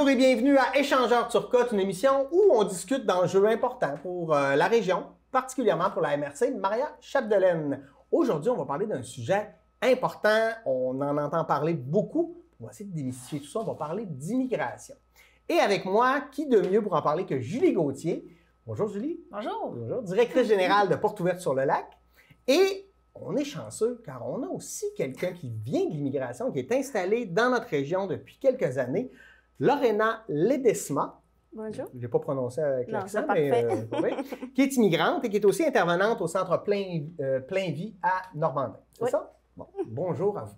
Bonjour et bienvenue à Échangeurs Turcotte, une émission où on discute d'enjeux importants pour la région, particulièrement pour la MRC Maria Chapdelaine. Aujourd'hui, on va parler d'un sujet important, on en entend parler beaucoup. On va essayer de démystifier tout ça, on va parler d'immigration. Et avec moi, qui de mieux pour en parler que Julie Gauthier. Bonjour Julie. Bonjour. Bonjour, directrice générale de Porte Ouverte sur le Lac. Et on est chanceux car on a aussi quelqu'un qui vient de l'immigration, qui est installé dans notre région depuis quelques années, Lorena Ledesma. Bonjour. Je n'ai pas prononcé avec l'accent, mais qui est immigrante et qui est aussi intervenante au Centre Plein Vie à Normandin. C'est ça? Bon, bonjour à vous.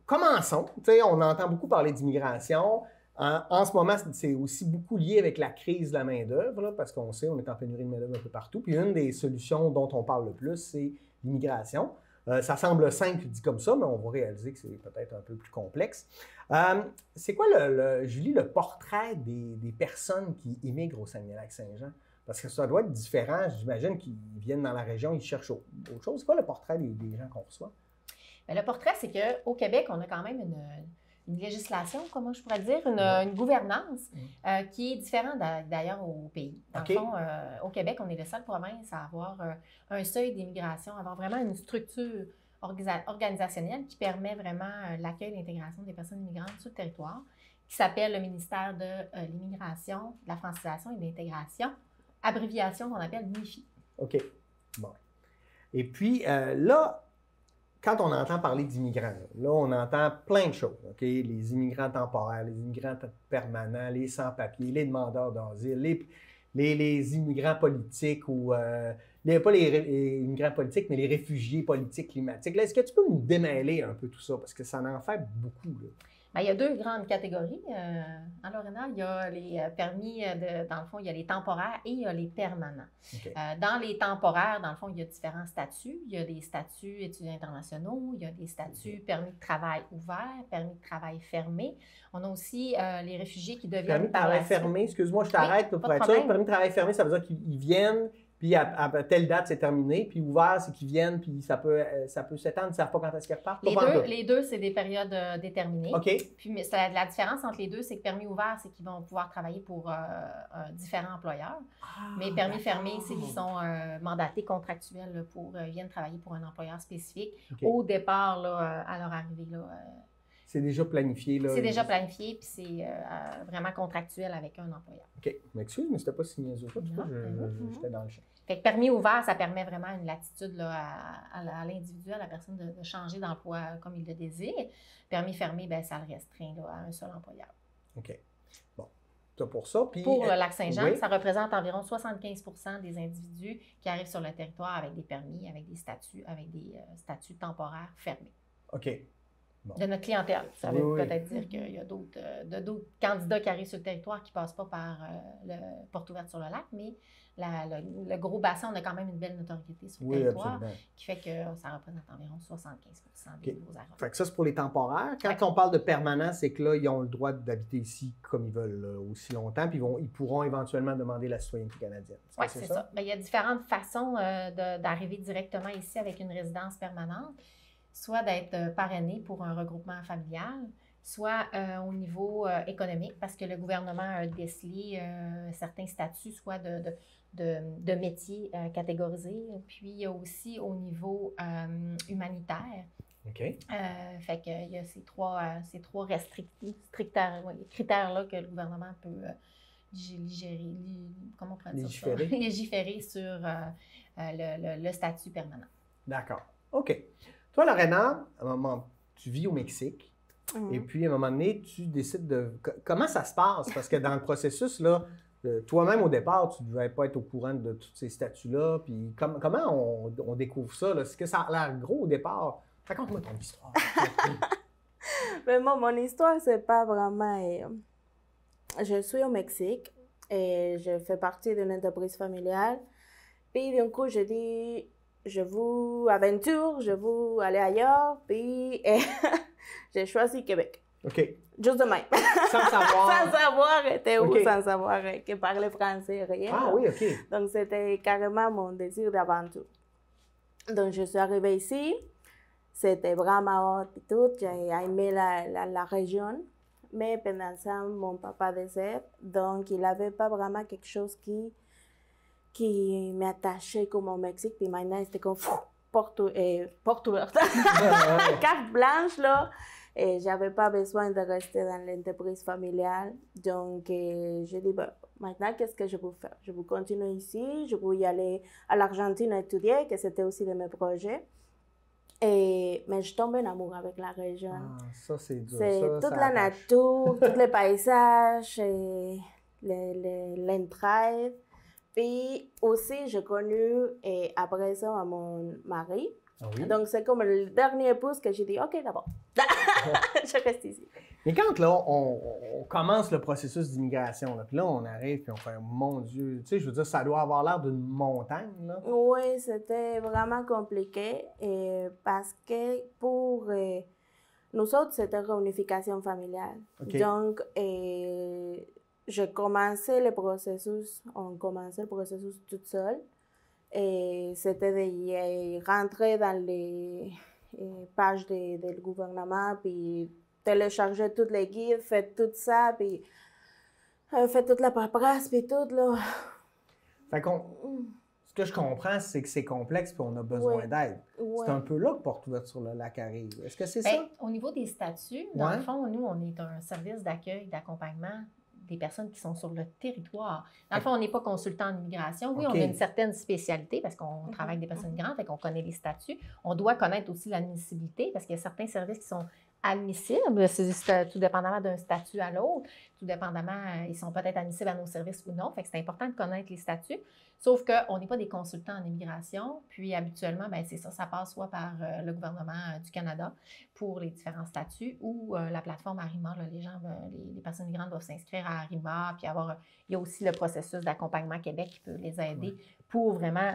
Commençons. On entend beaucoup parler d'immigration. En ce moment, c'est aussi beaucoup lié avec la crise de la main-d'œuvre, parce qu'on sait, on est en pénurie de main-d'œuvre un peu partout. Puis une des solutions dont on parle le plus, c'est l'immigration. Ça semble simple dit comme ça, mais on va réaliser que c'est peut-être un peu plus complexe. C'est quoi, Julie, le portrait des personnes qui immigrent au Saguenay-Lac-Saint-Jean? Parce que ça doit être différent. J'imagine qu'ils viennent dans la région, ils cherchent autre chose. C'est quoi le portrait des gens qu'on reçoit? Bien, le portrait, c'est qu'au Québec, on a quand même une législation, comment je pourrais dire, une gouvernance qui est différente d'ailleurs au pays. Dans le fond, au Québec, on est le seul province à avoir un seuil d'immigration, avoir vraiment une structure organisationnelle qui permet vraiment l'accueil et l'intégration des personnes immigrantes sur le territoire, qui s'appelle le ministère de l'Immigration, de la francisation et de l'intégration, abréviation qu'on appelle MIFI. OK. Bon. Et puis, là, quand on entend parler d'immigrants, là, on entend plein de choses. OK? Les immigrants temporaires, les immigrants permanents, les sans-papiers, les demandeurs d'asile, les immigrants politiques ou pas les immigrants politiques, mais les réfugiés politiques climatiques. Est-ce que tu peux nous démêler un peu tout ça? Parce que ça en fait beaucoup. Là. Bien, il y a deux grandes catégories. En Lorena, il y a les permis, dans le fond, il y a les temporaires et il y a les permanents. Okay. Dans les temporaires, dans le fond, il y a différents statuts. Il y a des statuts étudiants internationaux, il y a des statuts permis de travail ouvert, permis de travail fermé. On a aussi les réfugiés qui deviennent... Permis de travail fermé, excuse-moi, je t'arrête pour être sûr. Permis de travail fermé, ça veut dire qu'ils viennent... Puis à telle date, c'est terminé. Puis ouvert, c'est qu'ils viennent, puis ça peut s'étendre. Ils ne savent pas quand est-ce qu'ils repartent. Les deux, c'est des périodes déterminées. OK. Puis mais la différence entre les deux, c'est que permis ouvert, c'est qu'ils vont pouvoir travailler pour différents employeurs. Mais permis fermé, c'est qu'ils sont mandatés contractuels ils viennent travailler pour un employeur spécifique. Okay. Au départ, là, à leur arrivée, là, c'est déjà planifié, là? C'est déjà planifié, puis c'est vraiment contractuel avec un employeur. OK. M'excuse, mais c'était pas si niaiseux. J'étais dans le champ. Fait que permis ouvert, ça permet vraiment une latitude là, à l'individu, à la personne de changer d'emploi comme il le désire. Permis fermé, bien, ça le restreint là, à un seul employeur. OK. Bon. C'est pour ça. Puis, pour le Lac-Saint-Jean, ça représente environ 75% des individus qui arrivent sur le territoire avec des permis, avec des statuts temporaires fermés. OK. Bon. De notre clientèle. Ça veut peut-être dire qu'il y a d'autres candidats qui arrivent sur le territoire qui ne passent pas par le Porte Ouverte sur le Lac, mais le gros bassin, on a quand même une belle notoriété sur le territoire, qui fait que ça représente environ 75% des nouveaux arrivants. Fait que ça, c'est pour les temporaires. Quand on parle de permanent, c'est que là, ils ont le droit d'habiter ici comme ils veulent, là, aussi longtemps, puis ils pourront éventuellement demander la citoyenneté canadienne. Oui, c'est ça. Bien, il y a différentes façons d'arriver directement ici avec une résidence permanente. Soit d'être parrainé pour un regroupement familial, soit au niveau économique, parce que le gouvernement a décelé certains statuts, soit de métiers catégorisés, puis il y a aussi au niveau humanitaire. OK. Fait qu'il y a ces trois critères-là que le gouvernement peut légiférer sur le statut permanent. D'accord. OK. Toi, Lorena, à un moment, tu vis au Mexique, et puis à un moment donné, tu décides de... Comment ça se passe? Parce que dans le processus, là, toi-même, au départ, tu ne devais pas être au courant de tous ces statuts-là, puis comment on découvre ça? Est-ce que ça a l'air gros au départ? Raconte-moi ton histoire. Mais moi, mon histoire, c'est pas vraiment... Je suis au Mexique, et je fais partie d'une entreprise familiale, puis d'un coup, je dis... Je veux aventure, je veux aller ailleurs, puis j'ai choisi Québec. OK. Juste de même. Sans savoir. Sans savoir, était où, sans savoir que parler français, rien. Ah oui, OK. Donc, c'était carrément mon désir d'aventure. Donc, je suis arrivée ici. C'était vraiment hot et tout. J'ai aimé la région. mais pendant ça, mon papa décède. Donc, il n'avait pas vraiment quelque chose qui m'attachait comme au Mexique. Puis maintenant, c'était comme porte ouverte. Carte blanche, là. Et j'avais pas besoin de rester dans l'entreprise familiale. Donc, j'ai dit, maintenant, qu'est-ce que je peux faire? Je veux continuer ici, je veux y aller à l'Argentine étudier, que c'était aussi de mes projets. Mais je tombe en amour avec la région. Ah, ça, c'est dur. C'est ça, toute ça la attache. nature, tous les paysages, et l'entraide. Puis aussi, j'ai connu, et après ça, mon mari. Ah oui? Donc, c'est comme le dernier pouce que j'ai dit, OK, d'abord, je reste ici. Mais quand là, on commence le processus d'immigration, là, puis là, on arrive, puis on fait, mon Dieu, tu sais, je veux dire, ça doit avoir l'air d'une montagne, là. Oui, c'était vraiment compliqué parce que pour nous autres, c'était réunification familiale. OK. Donc, j'ai commencé le processus, on commençait le processus toute seule. Et c'était de rentrer dans les pages du gouvernement, puis télécharger tous les guides, faire tout ça, puis faire toute la paperasse, puis tout, là. Fait qu'on... Ce que je comprends, c'est que c'est complexe puis on a besoin d'aide. Ouais. C'est un peu là que Porte ouverte sur le lac arrive. Est-ce que c'est Bien, ça? au niveau des statuts, dans le fond, nous, on est un service d'accueil, d'accompagnement des personnes qui sont sur le territoire. Dans le fond, on n'est pas consultant en immigration. Oui, on a une certaine spécialité parce qu'on travaille avec des personnes migrantes et qu'on connaît les statuts. On doit connaître aussi l'admissibilité parce qu'il y a certains services qui sont admissibles, c'est tout dépendamment d'un statut à l'autre, tout dépendamment, ils sont peut-être admissibles à nos services ou non. Fait que c'est important de connaître les statuts. Sauf qu'on n'est pas des consultants en immigration, puis habituellement, bien, c'est ça passe soit par le gouvernement du Canada pour les différents statuts ou la plateforme Arima. Là, les personnes migrantes doivent s'inscrire à Arima, puis il y a aussi le processus d'accompagnement Québec qui peut les aider pour vraiment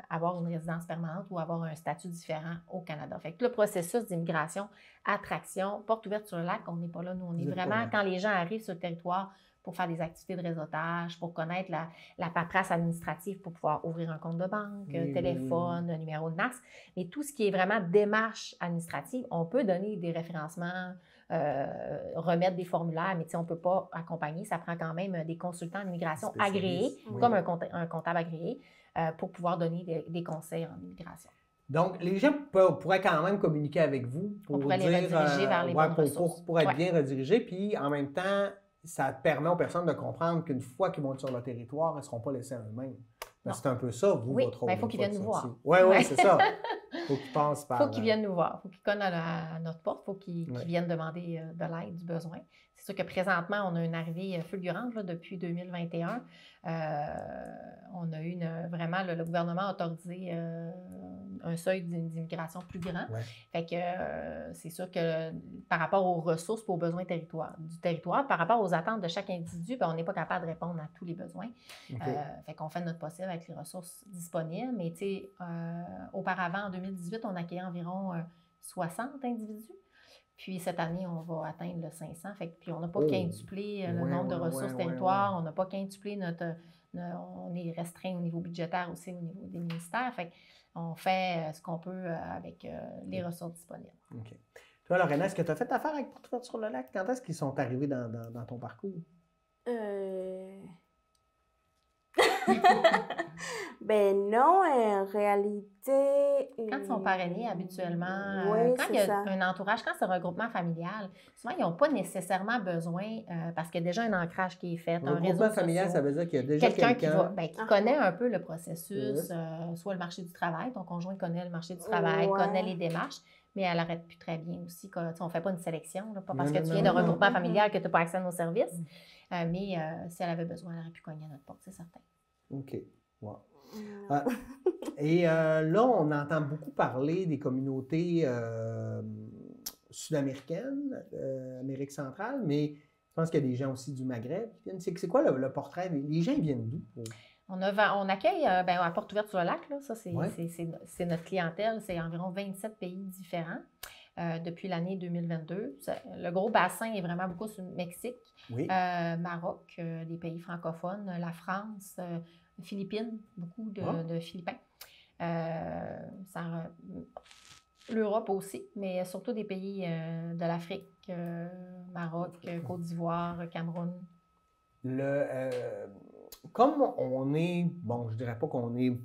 avoir une résidence permanente ou avoir un statut différent au Canada. Fait que le processus d'immigration, attraction, porte ouverte sur le lac, on n'est pas là. Nous, on est vraiment, quand les gens arrivent sur le territoire, pour faire des activités de réseautage, pour connaître la paperasse administrative pour pouvoir ouvrir un compte de banque, téléphone, numéro de NAS. Mais tout ce qui est vraiment démarche administrative, on peut donner des référencements, remettre des formulaires, mais on ne peut pas accompagner. Ça prend quand même des consultants en immigration agréés, comme un comptable agréé, pour pouvoir donner des conseils en immigration. Donc, les gens pourraient quand même communiquer avec vous pour on pourrait les rediriger vers les bonnes ressources. Pour être bien redirigés, puis en même temps, ça permet aux personnes de comprendre qu'une fois qu'ils vont être sur le territoire, elles ne seront pas laissées à eux-mêmes. C'est un peu ça, vous, votre rôle. Oui, il faut qu'ils viennent nous voir. Oui, c'est ça. Il faut qu'ils passent par... Il faut qu'ils viennent nous voir. Il faut qu'ils cognent à notre porte. Il faut qu'ils viennent demander de l'aide, du besoin. C'est sûr que présentement, on a une arrivée fulgurante là, depuis 2021. On a eu vraiment, le gouvernement a autorisé un seuil d'immigration plus grand. Fait que c'est sûr que par rapport aux ressources et aux besoins du territoire, par rapport aux attentes de chaque individu, bien, on n'est pas capable de répondre à tous les besoins. Fait qu'on fait notre possible avec les ressources disponibles. Mais tu sais, auparavant, en 2018, on accueillait environ 60 individus. Puis cette année, on va atteindre le 500. Puis on n'a pas quintuplé le nombre de ressources territoires. On n'a pas quintuplé on est restreint au niveau budgétaire aussi, au niveau des ministères. Fait qu'on fait ce qu'on peut avec les ressources disponibles. OK. Toi, Lorena, est-ce que tu as fait affaire avec Porte ouverte sur le lac? Quand est-ce qu'ils sont arrivés dans ton parcours? Ben non, en réalité... Quand ils sont parrainés, habituellement, quand il y a un entourage, quand c'est un regroupement familial, souvent, ils n'ont pas nécessairement besoin, parce qu'il y a déjà un ancrage qui est fait, un réseau familial, ça veut dire qu'il y a déjà quelqu'un qui connaît un peu le processus, soit le marché du travail, ton conjoint connaît le marché du travail, connaît les démarches, mais elle n'arrête plus très bien aussi. On ne fait pas une sélection, là, pas parce que tu viens d'un regroupement familial que tu n'as pas accès à nos services, mais si elle avait besoin, elle aurait pu cogner à notre porte, c'est certain. OK. Wow. Et là, on entend beaucoup parler des communautés sud-américaines, Amérique centrale, mais je pense qu'il y a des gens aussi du Maghreb qui viennent. C'est quoi le portrait? Les gens viennent d'où? On accueille à Porte ouverte sur le lac, là, ça c'est notre clientèle, c'est environ 27 pays différents depuis l'année 2022. Le gros bassin est vraiment beaucoup sur le Mexique, Maroc, les pays francophones, la France, Philippines, beaucoup de Philippins. L'Europe aussi, mais surtout des pays de l'Afrique, Maroc, Côte d'Ivoire, Cameroun. Comme on est, bon, je dirais pas qu'on est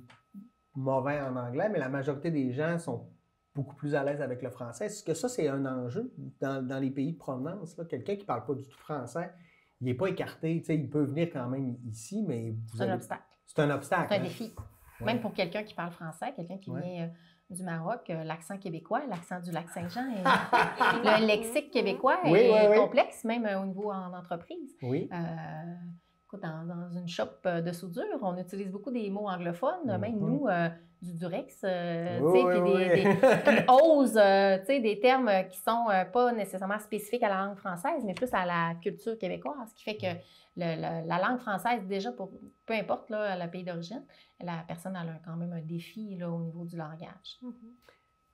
mauvais en anglais, mais la majorité des gens sont beaucoup plus à l'aise avec le français. Est-ce que ça, c'est un enjeu dans les pays de provenance? Quelqu'un qui ne parle pas du tout français, il n'est pas écarté. Il peut venir quand même ici, mais c'est un obstacle. C'est un obstacle. C'est un défi. Ouais. Même pour quelqu'un qui parle français, quelqu'un qui vient du Maroc, l'accent québécois, l'accent du Lac-Saint-Jean, le lexique québécois est complexe, même au niveau en entreprise. Oui. Dans une shop de soudure, on utilise beaucoup des mots anglophones, même nous, du durex, une hose, des termes qui sont pas nécessairement spécifiques à la langue française, mais plus à la culture québécoise, ce qui fait que la langue française, déjà, peu importe le pays d'origine, la personne a quand même un défi là, au niveau du langage.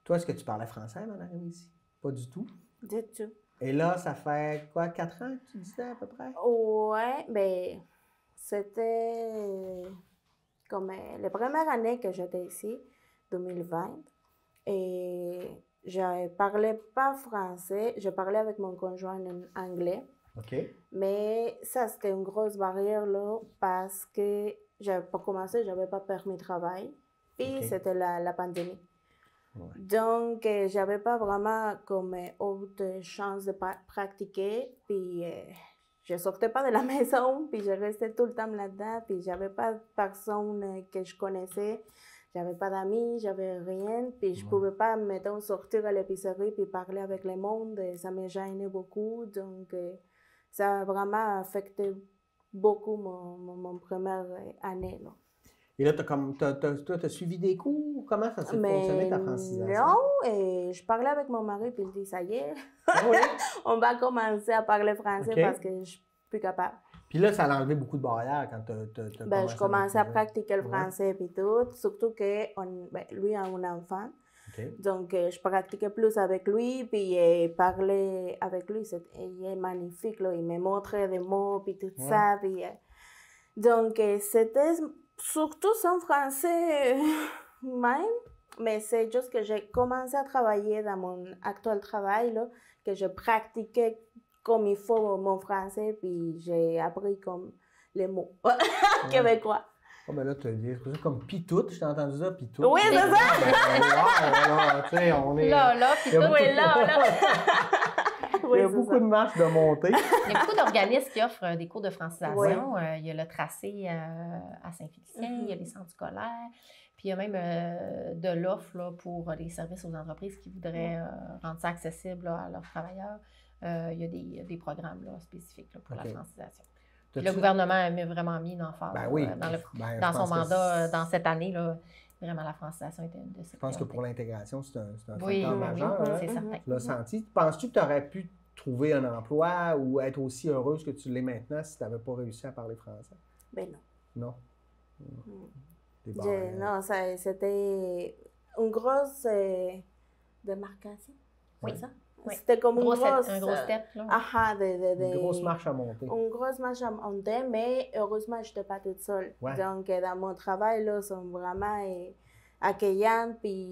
Toi, est-ce que tu parlais français, Mme Amici? Pas du tout? Du tout. Et là, ça fait quoi, 4 ans que tu disais à peu près? Ouais, ben c'était comme la première année que j'étais ici, 2020, et je ne parlais pas français, je parlais avec mon conjoint en anglais. OK. Mais ça, c'était une grosse barrière là, parce que pour commencer, je n'avais pas permis de travail, et c'était la pandémie. Ouais. Donc, je n'avais pas vraiment comme autre chance de pratiquer, puis je ne sortais pas de la maison, puis je restais tout le temps là-dedans, puis je n'avais pas de personne que je connaissais, je n'avais pas d'amis, j'avais rien, puis je ne pouvais pas, mettons, sortir à l'épicerie puis parler avec le monde, ça me gênait beaucoup, donc ça a vraiment affecté beaucoup mon première année, là. Et là, t'as suivi des cours? Comment ça s'est fonctionné, ta francisation? Non, et je parlais avec mon mari, puis il dit, ça y est, on va commencer à parler français parce que je ne suis plus capable. Puis là, ça a enlevé beaucoup de barrières quand t'as je commençais à pratiquer le français puis tout, surtout que lui a un enfant. Donc, je pratiquais plus avec lui, puis parler avec lui, il est magnifique, là, il me montrait des mots, puis tout ça. Puis, donc, c'était surtout en français même, mais c'est juste que j'ai commencé à travailler dans mon actuel travail, là, que je pratiquais comme il faut mon français, puis j'ai appris comme les mots québécois. Oh, ben là, tu as dit comme pitoute, je t'ai entendu ça, pitoute. Oui, c'est ça! Wow, tu sais, on est... Là, pitoute, oui, là. Il y a beaucoup de marches de montée. Il y a beaucoup d'organismes qui offrent des cours de francisation. Il y a le Tracé à Saint-Félicien, il y a les centres scolaires, puis il y a même de l'offre là, pour les services aux entreprises qui voudraient rendre ça accessible là, à leurs travailleurs. Il y a des programmes là, spécifiques là, pour la francisation. Le gouvernement a vraiment mis une emphase dans son mandat dans cette année. Là, vraiment, la francisation était une de ses Je pense que pour l'intégration, c'est un oui, facteur majeur. Oui, c'est certain. Tu l'as senti. Penses-tu que tu aurais pu trouver un emploi ou être aussi heureuse que tu l'es maintenant si tu n'avais pas réussi à parler français? Ben non. Non? Non, c'était une grosse démarcation. Oui, c'est ça? Oui. C'était comme un gros step. Là. Une grosse marche à monter. Une grosse marche à monter, mais heureusement, je n'étais pas toute seule. Ouais. Donc, dans mon travail, là, ils sont vraiment accueillants, puis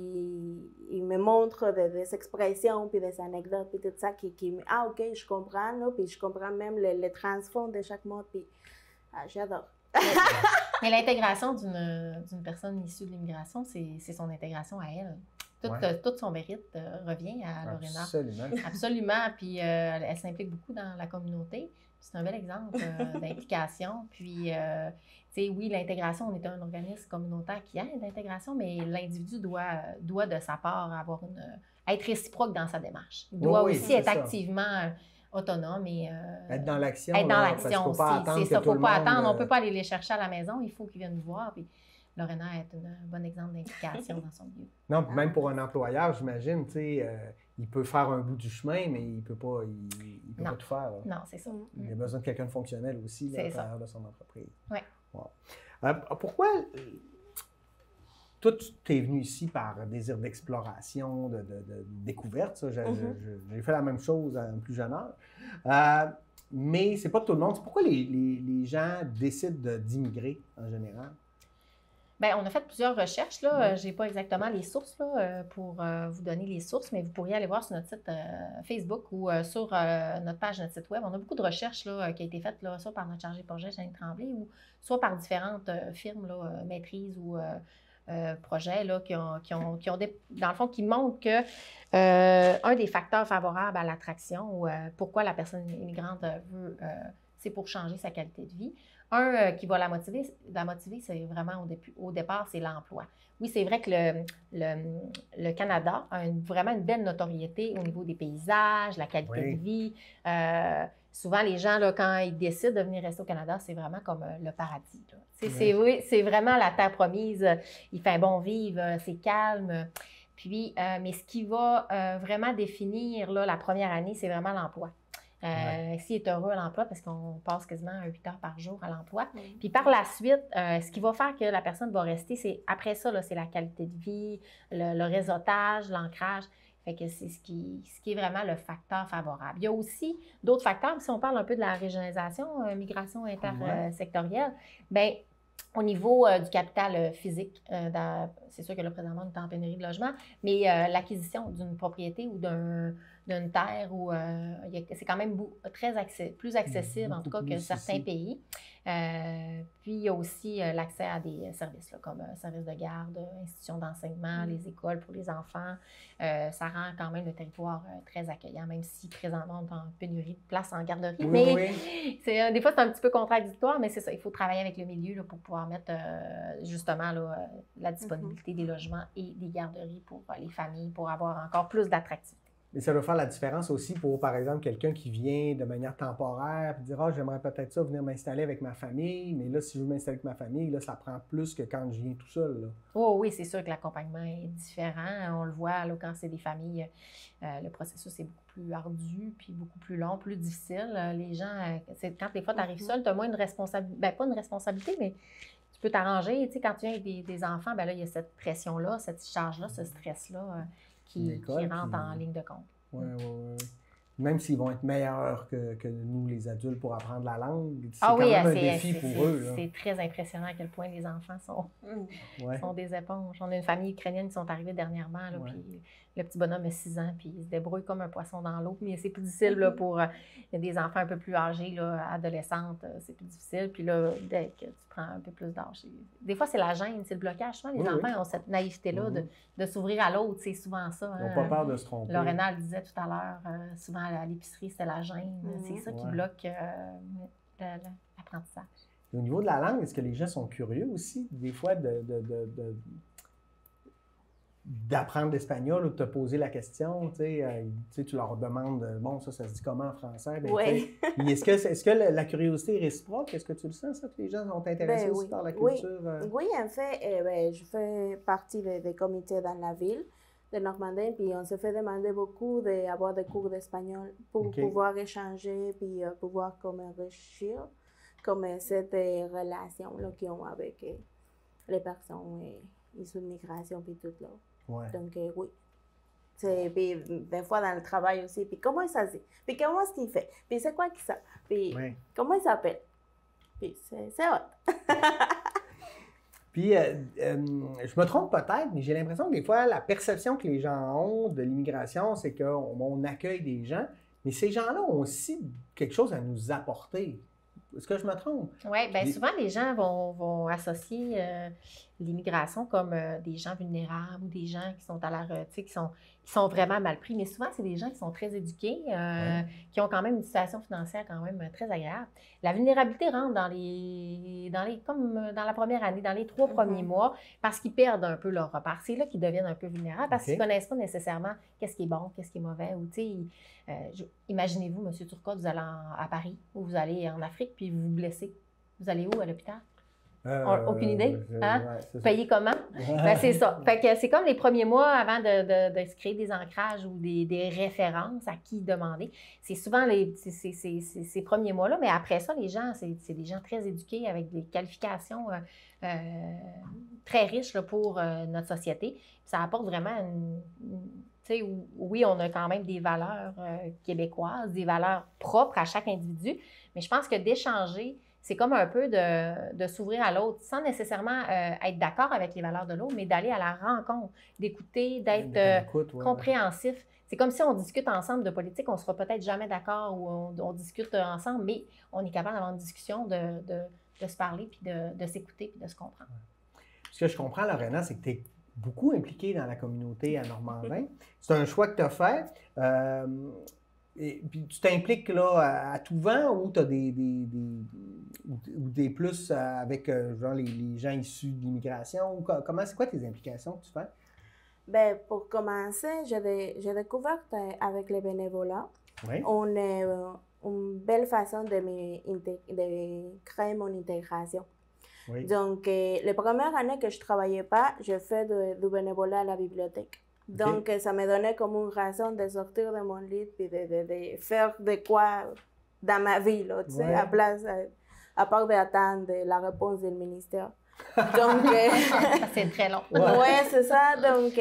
ils me montrent des expressions, puis des anecdotes, puis tout ça, ah, OK, je comprends, là, puis je comprends même le transfond de chaque mot, puis j'adore. Mais l'intégration d'une personne issue de l'immigration, c'est son intégration à elle. Tout son mérite revient à Lorena. Absolument. Absolument. Puis elle s'implique beaucoup dans la communauté. C'est un bel exemple d'implication. Puis, tu sais, oui, l'intégration, on est un organisme communautaire qui aide l'intégration, mais l'individu doit de sa part être réciproque dans sa démarche. Il doit aussi être activement autonome et être dans l'action. Être dans l'action aussi. C'est ça, il ne faut pas attendre. On ne peut pas aller les chercher à la maison. Il faut qu'ils viennent nous voir. Puis, Lorena est un bon exemple d'implication dans son milieu. Non, même pour un employeur, j'imagine, tu sais, il peut faire un bout du chemin, mais il ne peut pas, pas tout faire. Là. Non, c'est ça. Il a besoin de quelqu'un de fonctionnel aussi là, à l'intérieur de son entreprise. Oui. Wow. Pourquoi, toi, tu es venu ici par désir d'exploration, de découverte. Ça. J'ai fait la même chose à un plus jeune âge. Mais c'est pas tout le monde. Pourquoi les gens décident d'immigrer en général? Bien, on a fait plusieurs recherches. Là. Je n'ai pas exactement les sources là, pour vous donner les sources, mais vous pourriez aller voir sur notre site Facebook ou sur notre page, notre site web. On a beaucoup de recherches là, qui ont été faites là, soit par notre chargé de projet, Jeanne Tremblay, ou soit par différentes firmes, là, maîtrises ou projets là, qui ont dans le fond, qui montrent que un des facteurs favorables à l'attraction ou pourquoi la personne immigrante veut, c'est pour changer sa qualité de vie. Qui va la motiver, c'est vraiment au départ, c'est l'emploi. Oui, c'est vrai que le Canada a vraiment une belle notoriété au niveau des paysages, la qualité de vie. Souvent, les gens, là, quand ils décident de venir rester au Canada, c'est vraiment comme le paradis. C'est vraiment la terre promise. Il fait un bon vivre, c'est calme. Puis, mais ce qui va vraiment définir là, la première année, c'est vraiment l'emploi. S'il est heureux à l'emploi, parce qu'on passe quasiment 8 heures par jour à l'emploi. Puis par la suite, ce qui va faire que la personne va rester, c'est après ça, là, c'est la qualité de vie, le réseautage, l'ancrage. Fait que c'est ce qui est vraiment le facteur favorable. Il y a aussi d'autres facteurs, si on parle un peu de la régionalisation, migration intersectorielle, bien, au niveau du capital physique, c'est sûr que là, présentement, on est en pénurie de logement, mais l'acquisition d'une propriété ou d'une terre, c'est quand même plus accessible, en tout cas, que certains pays. Puis, il y a aussi l'accès à des services, là, comme services de garde, institutions d'enseignement, les écoles pour les enfants. Ça rend quand même le territoire très accueillant, même si présentement, on est en pénurie de place en garderie. Des fois, c'est un petit peu contradictoire, mais c'est ça. Il faut travailler avec le milieu là, pour pouvoir mettre justement là, la disponibilité des logements et des garderies pour les familles, pour avoir encore plus d'attractivité. Mais ça doit faire la différence aussi pour, par exemple, quelqu'un qui vient de manière temporaire et dire « Ah, j'aimerais peut-être ça, venir m'installer avec ma famille. » Mais là, si je veux m'installer avec ma famille, là, ça prend plus que quand je viens tout seul. Là. Oh, oui, c'est sûr que l'accompagnement est différent. On le voit là, quand c'est des familles, le processus est beaucoup plus ardu, puis beaucoup plus long, plus difficile. Les gens, quand des fois tu arrives seul, tu as moins de responsabilité. Bien, pas une responsabilité, mais tu peux t'arranger. Tu sais, quand tu viens avec des enfants, bien là, il y a cette pression-là, cette charge-là, ce stress-là. Qui rentrent en ligne de compte. Oui. Même s'ils vont être meilleurs que nous, les adultes, pour apprendre la langue, c'est quand même un défi pour eux. C'est très impressionnant à quel point les enfants sont des éponges. On a une famille ukrainienne qui sont arrivées dernièrement, là, puis le petit bonhomme a 6 ans, puis il se débrouille comme un poisson dans l'eau, mais c'est plus difficile là, pour il y a des enfants un peu plus âgés, là, adolescentes, c'est plus difficile. Puis là, dès que tu prends un peu plus d'âge, des fois, c'est la gêne, c'est le blocage. Souvent, les enfants ont cette naïveté-là de s'ouvrir à l'autre, c'est souvent ça. Ils n'ont pas peur de se tromper. Lorena le disait tout à l'heure, souvent à l'épicerie, c'est la gêne. C'est ça qui bloque l'apprentissage. Et au niveau de la langue, est-ce que les gens sont curieux aussi, des fois, d'apprendre l'espagnol ou de te poser la question, tu leur demandes, bon, ça se dit comment en français? Ben, est-ce que la curiosité est réciproque? Est-ce que tu le sens, ça, que les gens sont intéressés aussi par la culture? Oui, en fait, je fais partie des comités dans la ville de Normandie, puis on se fait demander beaucoup d'avoir des cours d'espagnol pour pouvoir échanger, puis pouvoir comme enrichir comme cette relation là qu'ils ont avec les personnes issues de migration, puis tout là. Donc, oui. Puis, des fois, dans le travail aussi. Puis, comment ça se dit? Puis, comment est-ce qu'il fait? Puis, c'est quoi qui ça? Puis, comment il s'appelle? Puis, c'est hot. Puis, je me trompe peut-être, mais j'ai l'impression que des fois, la perception que les gens ont de l'immigration, c'est qu'on accueille des gens, mais ces gens-là ont aussi quelque chose à nous apporter. Est-ce que je me trompe? Oui, bien souvent, les gens vont associer l'immigration comme des gens vulnérables ou des gens qui sont à la retraite, qui sont vraiment mal pris. Mais souvent, c'est des gens qui sont très éduqués, qui ont quand même une situation financière quand même très agréable. La vulnérabilité rentre comme dans la première année, dans les 3 premiers mois, parce qu'ils perdent un peu leur repère. C'est là qu'ils deviennent un peu vulnérables, parce qu'ils ne connaissent pas nécessairement qu'est-ce qui est bon, qu'est-ce qui est mauvais. Ou, imaginez-vous, M. Turcotte, vous allez à Paris ou vous allez en Afrique, puis vous vous blessez. Vous allez où à l'hôpital? Aucune idée? Payer comment? Ben, c'est ça. Fait que c'est comme les premiers mois avant de se créer des ancrages ou des références à qui demander. C'est souvent ces premiers mois-là, mais après ça, les gens, c'est des gens très éduqués avec des qualifications très riches là, pour notre société. Ça apporte vraiment oui, on a quand même des valeurs québécoises, des valeurs propres à chaque individu, mais je pense que d'échanger c'est comme un peu de s'ouvrir à l'autre, sans nécessairement être d'accord avec les valeurs de l'autre, mais d'aller à la rencontre, d'écouter, d'être compréhensif. C'est comme si on discute ensemble de politique, on ne sera peut-être jamais d'accord ou on discute ensemble, mais on est capable d'avoir une discussion, de se parler, puis de s'écouter, puis de se comprendre. Ce que je comprends, Lorena, c'est que tu es beaucoup impliquée dans la communauté à Normandin. C'est un choix que tu as fait. Et puis tu t'impliques là à tout vent ou tu as des plus avec genre les gens issus de l'immigration? Ou c'est quoi tes implications que tu fais? Ben, pour commencer, j'ai découvert avec les bénévolats. Oui. Une belle façon de créer mon intégration. Oui. Donc, les premières années que je ne travaillais pas, j'ai fait du bénévolat à la bibliothèque. Donc, ça me donnait comme une raison de sortir de mon lit et de faire de quoi dans ma vie, là, tu sais, à part d'attendre la réponse du ministère. Donc, c'est très long. Ouais, c'est ça. Donc,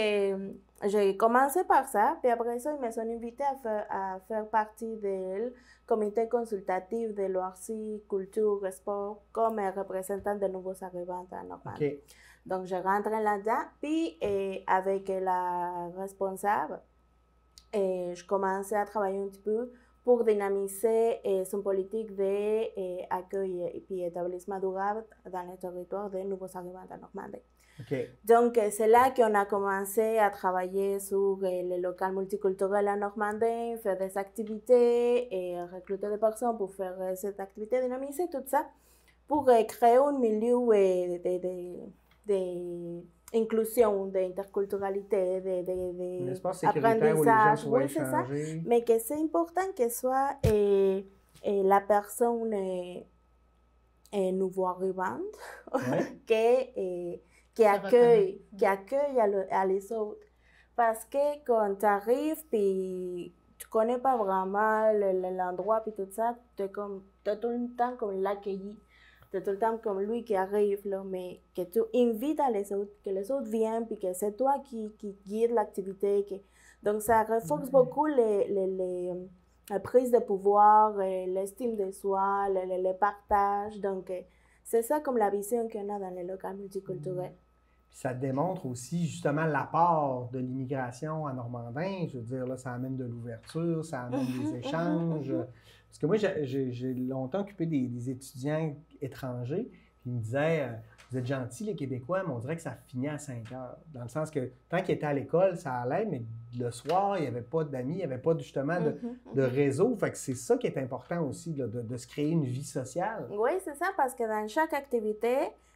j'ai commencé par ça. Puis après ça, ils me sont invités à faire partie du comité consultatif de loisirs, culture et sport comme représentant de nouveaux arrivants à Normandie. Donc, je rentrais là-dedans. Puis, avec la responsable, je commençais à travailler un petit peu pour dynamiser son politique d'accueil et puis établissement durable dans le territoire des nouveaux arrivants à Normandie. Donc, c'est là qu'on a commencé à travailler sur le local multiculturel à Normandie, faire des activités et recruter des personnes pour faire cette activité, dynamiser tout ça, pour créer un milieu d'inclusion, d'interculturalité, d'apprentissage. Oui, c'est ça. Mais que c'est important que soit la personne nouveau arrivante qui accueille à les autres. Parce que quand tu arrives puis tu connais pas vraiment l'endroit puis tout ça, tu es tout le temps comme l'accueilli. Tu es tout le temps comme lui qui arrive, là, mais que tu invites les autres, que les autres viennent puis que c'est toi qui guide l'activité. Donc ça renforce beaucoup la prise de pouvoir, l'estime de soi, le partage. Donc c'est ça comme la vision qu'on a dans les locaux multiculturels. Ça démontre aussi justement l'apport de l'immigration à Normandin. Je veux dire, là, ça amène de l'ouverture, ça amène des échanges. Parce que moi, j'ai longtemps occupé des étudiants étrangers. Puis ils me disaient, vous êtes gentils les Québécois, mais on dirait que ça finit à 5 heures. Dans le sens que tant qu'ils étaient à l'école, ça allait, mais le soir, il n'y avait pas d'amis, il n'y avait pas justement de réseau. Fait que c'est ça qui est important aussi, là, de se créer une vie sociale. Oui, c'est ça, parce que dans chaque activité,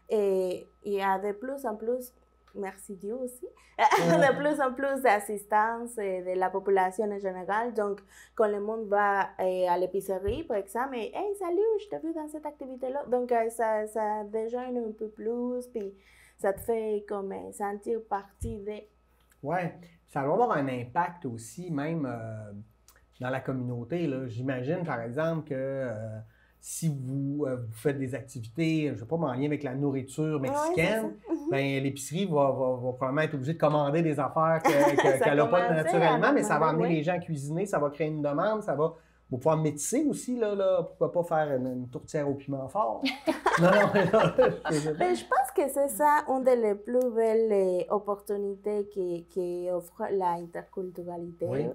il y a de plus en plus, merci Dieu aussi, de plus en plus d'assistance de la population en général. Donc, quand le monde va à l'épicerie, par exemple, et « Hey, salut, je t'ai vu dans cette activité-là ». Donc, ça déjeune un peu plus, puis ça te fait comme sentir partie de... Oui, ça va avoir un impact aussi, même dans la communauté, là. J'imagine, par exemple, que... si vous faites des activités, je ne sais pas, en lien avec la nourriture mexicaine, ben, l'épicerie va probablement être obligée de commander des affaires qu'elle n'a pas naturellement, mais ça va amener les gens à cuisiner, ça va créer une demande, ça va pouvoir métisser aussi, là, pourquoi pas faire une tourtière au piment fort. Je pense que c'est ça, une des plus belles opportunités qu'offre l'interculturalité. Oui.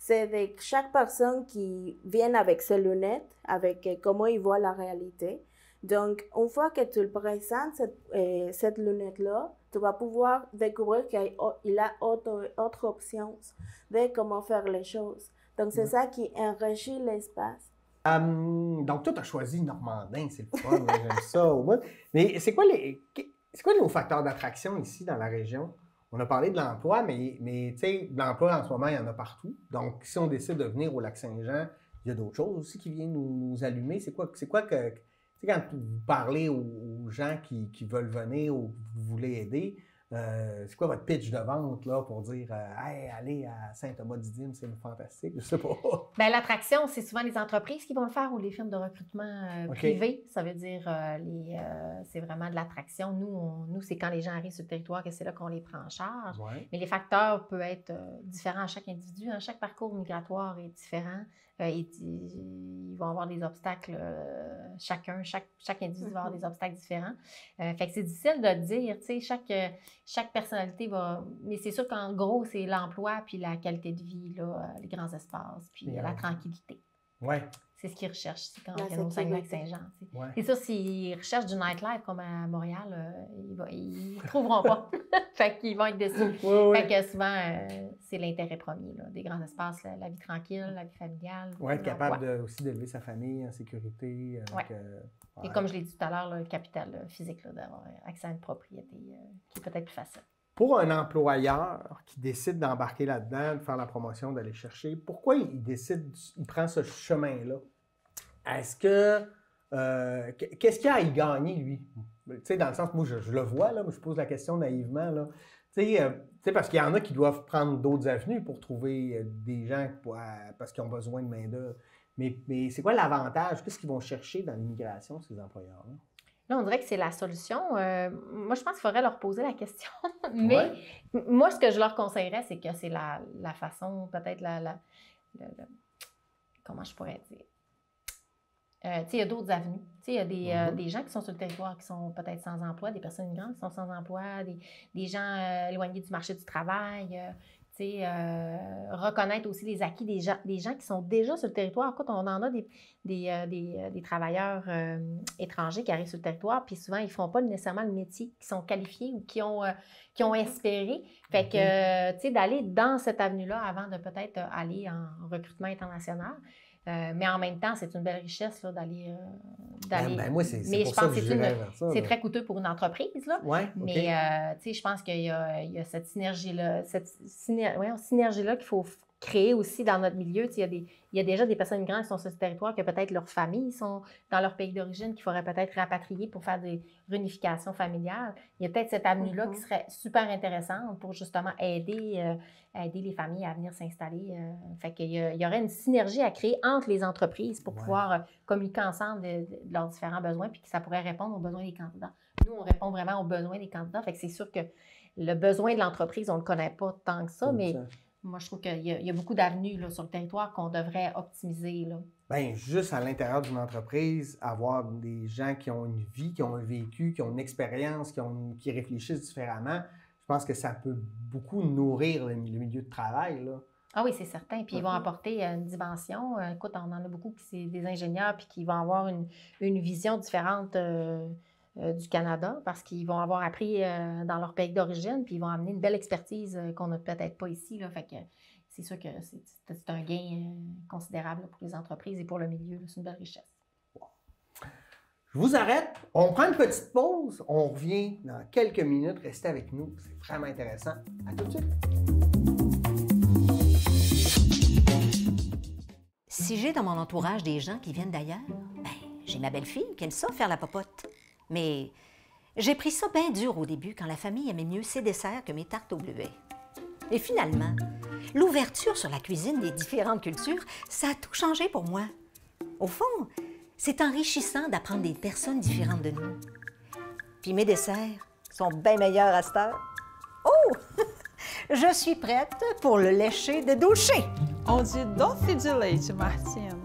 C'est de chaque personne qui vient avec ses lunettes, avec comment il voit la réalité. Donc, une fois que tu le présentes, cette lunette-là, tu vas pouvoir découvrir qu'il a autre option de comment faire les choses. Donc, c'est ça qui enrichit l'espace. Donc, toi, tu as choisi Normandin, c'est le fun, j'aime ça. Mais c'est quoi nos facteurs d'attraction ici dans la région? On a parlé de l'emploi, mais tu sais, l'emploi en ce moment, il y en a partout. Donc, si on décide de venir au Lac-Saint-Jean, il y a d'autres choses aussi qui viennent nous allumer. C'est quoi que, tu sais, quand vous parlez aux gens qui veulent venir ou que vous voulez aider, c'est quoi votre pitch de vente là, pour dire hey, allez à Saint-Thomas-Didyme, c'est fantastique? Je sais pas. Bien, l'attraction, c'est souvent les entreprises qui vont le faire ou les firmes de recrutement privés. Ça veut dire c'est vraiment de l'attraction. Nous, c'est quand les gens arrivent sur le territoire que c'est là qu'on les prend en charge. Ouais. Mais les facteurs peuvent être différents à chaque individu. Hein. Chaque parcours migratoire est différent. Ils vont avoir des obstacles, chaque individu va avoir des obstacles différents. Fait que c'est difficile de dire, tu sais, chaque personnalité va... Mais c'est sûr qu'en gros, c'est l'emploi puis la qualité de vie, là, les grands espaces, puis la tranquillité. Oui. C'est ce qu'ils recherchent quand ils viennent au Saguenay-Saint-Jean. Ouais. C'est sûr, s'ils recherchent du nightlife comme à Montréal, ils ne trouveront pas. Fait qu'ils vont être déçus. Fait que souvent, c'est l'intérêt premier, là, des grands espaces, la vie tranquille, la vie familiale. Oui, être capable aussi d'élever sa famille en sécurité. Et comme je l'ai dit tout à l'heure, le capital physique, d'avoir accès à une propriété qui est peut-être plus facile. Pour un employeur qui décide d'embarquer là-dedans, de faire la promotion, d'aller chercher, pourquoi il prend ce chemin-là? Est-ce que... qu'est-ce qu'il a à y gagner, lui? Tu sais, dans le sens, moi, je le vois, là, mais je pose la question naïvement, là. Tu sais, parce qu'il y en a qui doivent prendre d'autres avenues pour trouver des gens parce qu'ils ont besoin de main-d'œuvre. Mais c'est quoi l'avantage? Qu'est-ce qu'ils vont chercher dans l'immigration, ces employeurs-là? Là, on dirait que c'est la solution. Moi, je pense qu'il faudrait leur poser la question. Mais moi, ce que je leur conseillerais, c'est que c'est la façon, peut-être comment je pourrais dire? Il y a d'autres avenues. Il y a des gens qui sont sur le territoire qui sont peut-être sans emploi, des personnes migrantes qui sont sans emploi, des gens éloignés du marché du travail. Reconnaître aussi les acquis des gens qui sont déjà sur le territoire. Écoute, on en a des travailleurs étrangers qui arrivent sur le territoire, puis souvent, ils ne font pas nécessairement le métier, qui sont qualifiés ou qui ont espéré. Fait que, d'aller dans cette avenue-là avant de peut-être aller en recrutement international. Mais en même temps, c'est une belle richesse là, d'aller. Moi, c'est mais je pense que c'est très coûteux pour une entreprise. Là. Ouais, mais je pense qu'il y a cette synergie-là, qu'il faut créer aussi dans notre milieu. Il y a déjà des personnes migrantes qui sont sur ce territoire, que peut-être leurs familles sont dans leur pays d'origine, qu'il faudrait peut-être rapatrier pour faire des réunifications familiales. Il y a peut-être cette avenue-là qui serait super intéressante pour justement aider les familles à venir s'installer. Fait qu'il y aurait une synergie à créer entre les entreprises pour pouvoir communiquer ensemble de leurs différents besoins, puis que ça pourrait répondre aux besoins des candidats. Nous, on répond vraiment aux besoins des candidats. Fait que c'est sûr que le besoin de l'entreprise, on ne le connaît pas tant que ça, mais moi, je trouve qu'il y a beaucoup d'avenues sur le territoire qu'on devrait optimiser. Bien, juste à l'intérieur d'une entreprise, avoir des gens qui ont une vie, qui ont un vécu, qui ont une expérience, qui réfléchissent différemment, je pense que ça peut beaucoup nourrir le milieu de travail, là. Ah oui, c'est certain. Puis ils vont apporter une dimension. Écoute, on en a beaucoup qui c'est des ingénieurs puis qui vont avoir une vision différente du Canada parce qu'ils vont avoir appris dans leur pays d'origine puis ils vont amener une belle expertise qu'on n'a peut-être pas ici. Là. Fait que c'est sûr que c'est un gain considérable pour les entreprises et pour le milieu. C'est une belle richesse. Je vous arrête. On prend une petite pause. On revient dans quelques minutes. Restez avec nous. C'est vraiment intéressant. À tout de suite. Si j'ai dans mon entourage des gens qui viennent d'ailleurs, ben, j'ai ma belle-fille qui aime ça faire la popote. Mais j'ai pris ça bien dur au début quand la famille aimait mieux ses desserts que mes tartes au bleuet. Et finalement, l'ouverture sur la cuisine des différentes cultures, ça a tout changé pour moi. Au fond, c'est enrichissant d'apprendre des personnes différentes de nous. Puis mes desserts sont bien meilleurs à cette heure. Oh! Je suis prête pour le lécher de doucher. On dit doce de leite, Martine.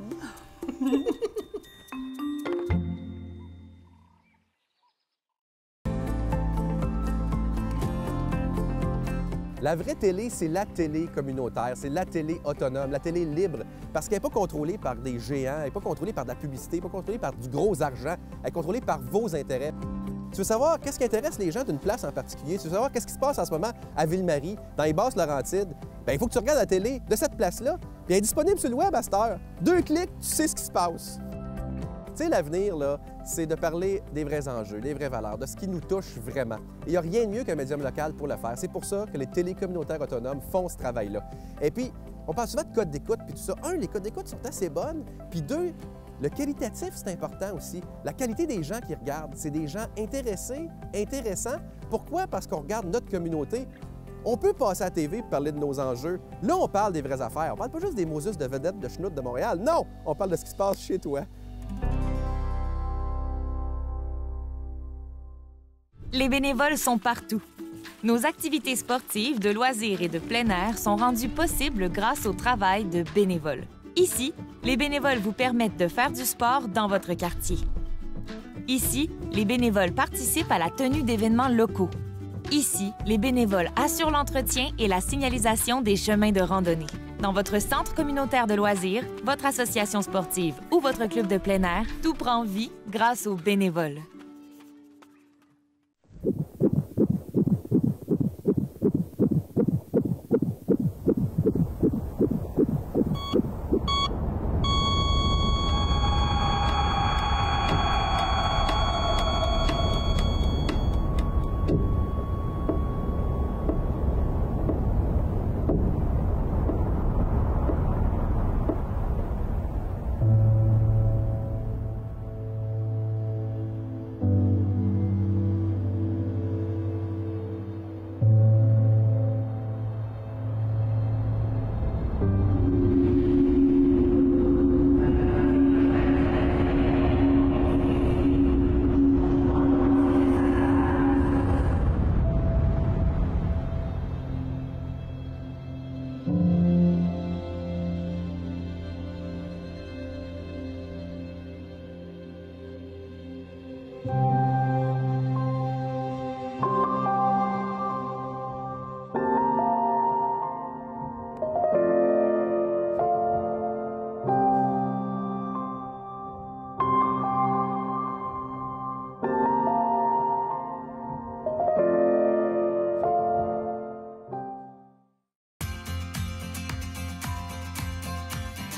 La vraie télé, c'est la télé communautaire, c'est la télé autonome, la télé libre, parce qu'elle n'est pas contrôlée par des géants, elle n'est pas contrôlée par de la publicité, elle n'est pas contrôlée par du gros argent, elle est contrôlée par vos intérêts. Tu veux savoir qu'est-ce qui intéresse les gens d'une place en particulier? Tu veux savoir qu'est-ce qui se passe en ce moment à Ville-Marie, dans les Basses-Laurentides? Bien, il faut que tu regardes la télé de cette place-là, puis elle est disponible sur le web à cette heure. 2 clics, tu sais ce qui se passe. Tu sais, l'avenir, là, c'est de parler des vrais enjeux, des vraies valeurs, de ce qui nous touche vraiment. Et il n'y a rien de mieux qu'un médium local pour le faire. C'est pour ça que les télécommunautaires autonomes font ce travail-là. Et puis, on parle souvent de codes d'écoute, puis tout ça. Un, les codes d'écoute sont assez bonnes, puis deux, Le qualitatif, c'est important aussi. La qualité des gens qui regardent, c'est des gens intéressés, intéressants. Pourquoi? Parce qu'on regarde notre communauté. On peut passer à la TV et parler de nos enjeux. Là, on parle des vraies affaires. On parle pas juste des Moses de vedettes de schnout de Montréal. Non! On parle de ce qui se passe chez toi. Les bénévoles sont partout. Nos activités sportives, de loisirs et de plein air sont rendues possibles grâce au travail de bénévoles. Ici, les bénévoles vous permettent de faire du sport dans votre quartier. Ici, les bénévoles participent à la tenue d'événements locaux. Ici, les bénévoles assurent l'entretien et la signalisation des chemins de randonnée. Dans votre centre communautaire de loisirs, votre association sportive ou votre club de plein air, tout prend vie grâce aux bénévoles.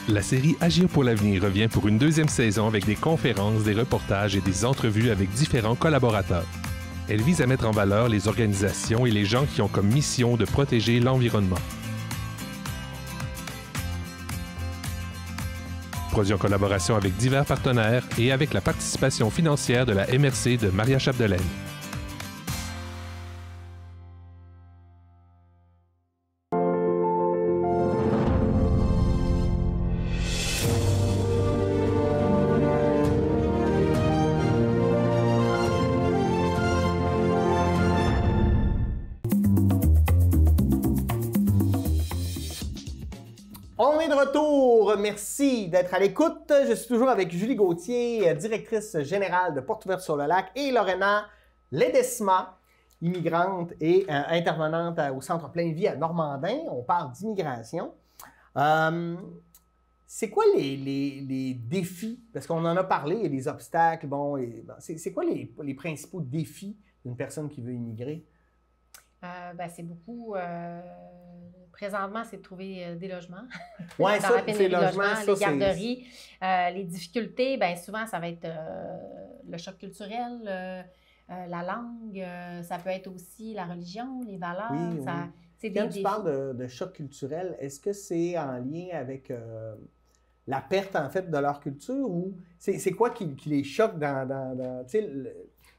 La série Agir pour l'avenir revient pour une deuxième saison avec des conférences, des reportages et des entrevues avec différents collaborateurs. Elle vise à mettre en valeur les organisations et les gens qui ont comme mission de protéger l'environnement. Produit en collaboration avec divers partenaires et avec la participation financière de la MRC de Maria Chapdelaine. On est de retour. Merci d'être à l'écoute. Je suis toujours avec Julie Gauthier, directrice générale de Portes ouvertes sur le lac, et Lorena Ledesma, immigrante et intervenante au Centre Plein Vie à Normandin. On parle d'immigration. C'est quoi les défis? Parce qu'on en a parlé, il y a des obstacles. C'est quoi les principaux défis d'une personne qui veut immigrer? C'est beaucoup. Présentement, c'est de trouver des logements. Oui, ça, c'est logements, les garderies. Les difficultés, souvent, ça va être le choc culturel, la langue. Ça peut être aussi la religion, les valeurs. Oui. Quand tu parles de choc culturel, est-ce que c'est en lien avec la perte, en fait, de leur culture ou c'est quoi qui les choque dans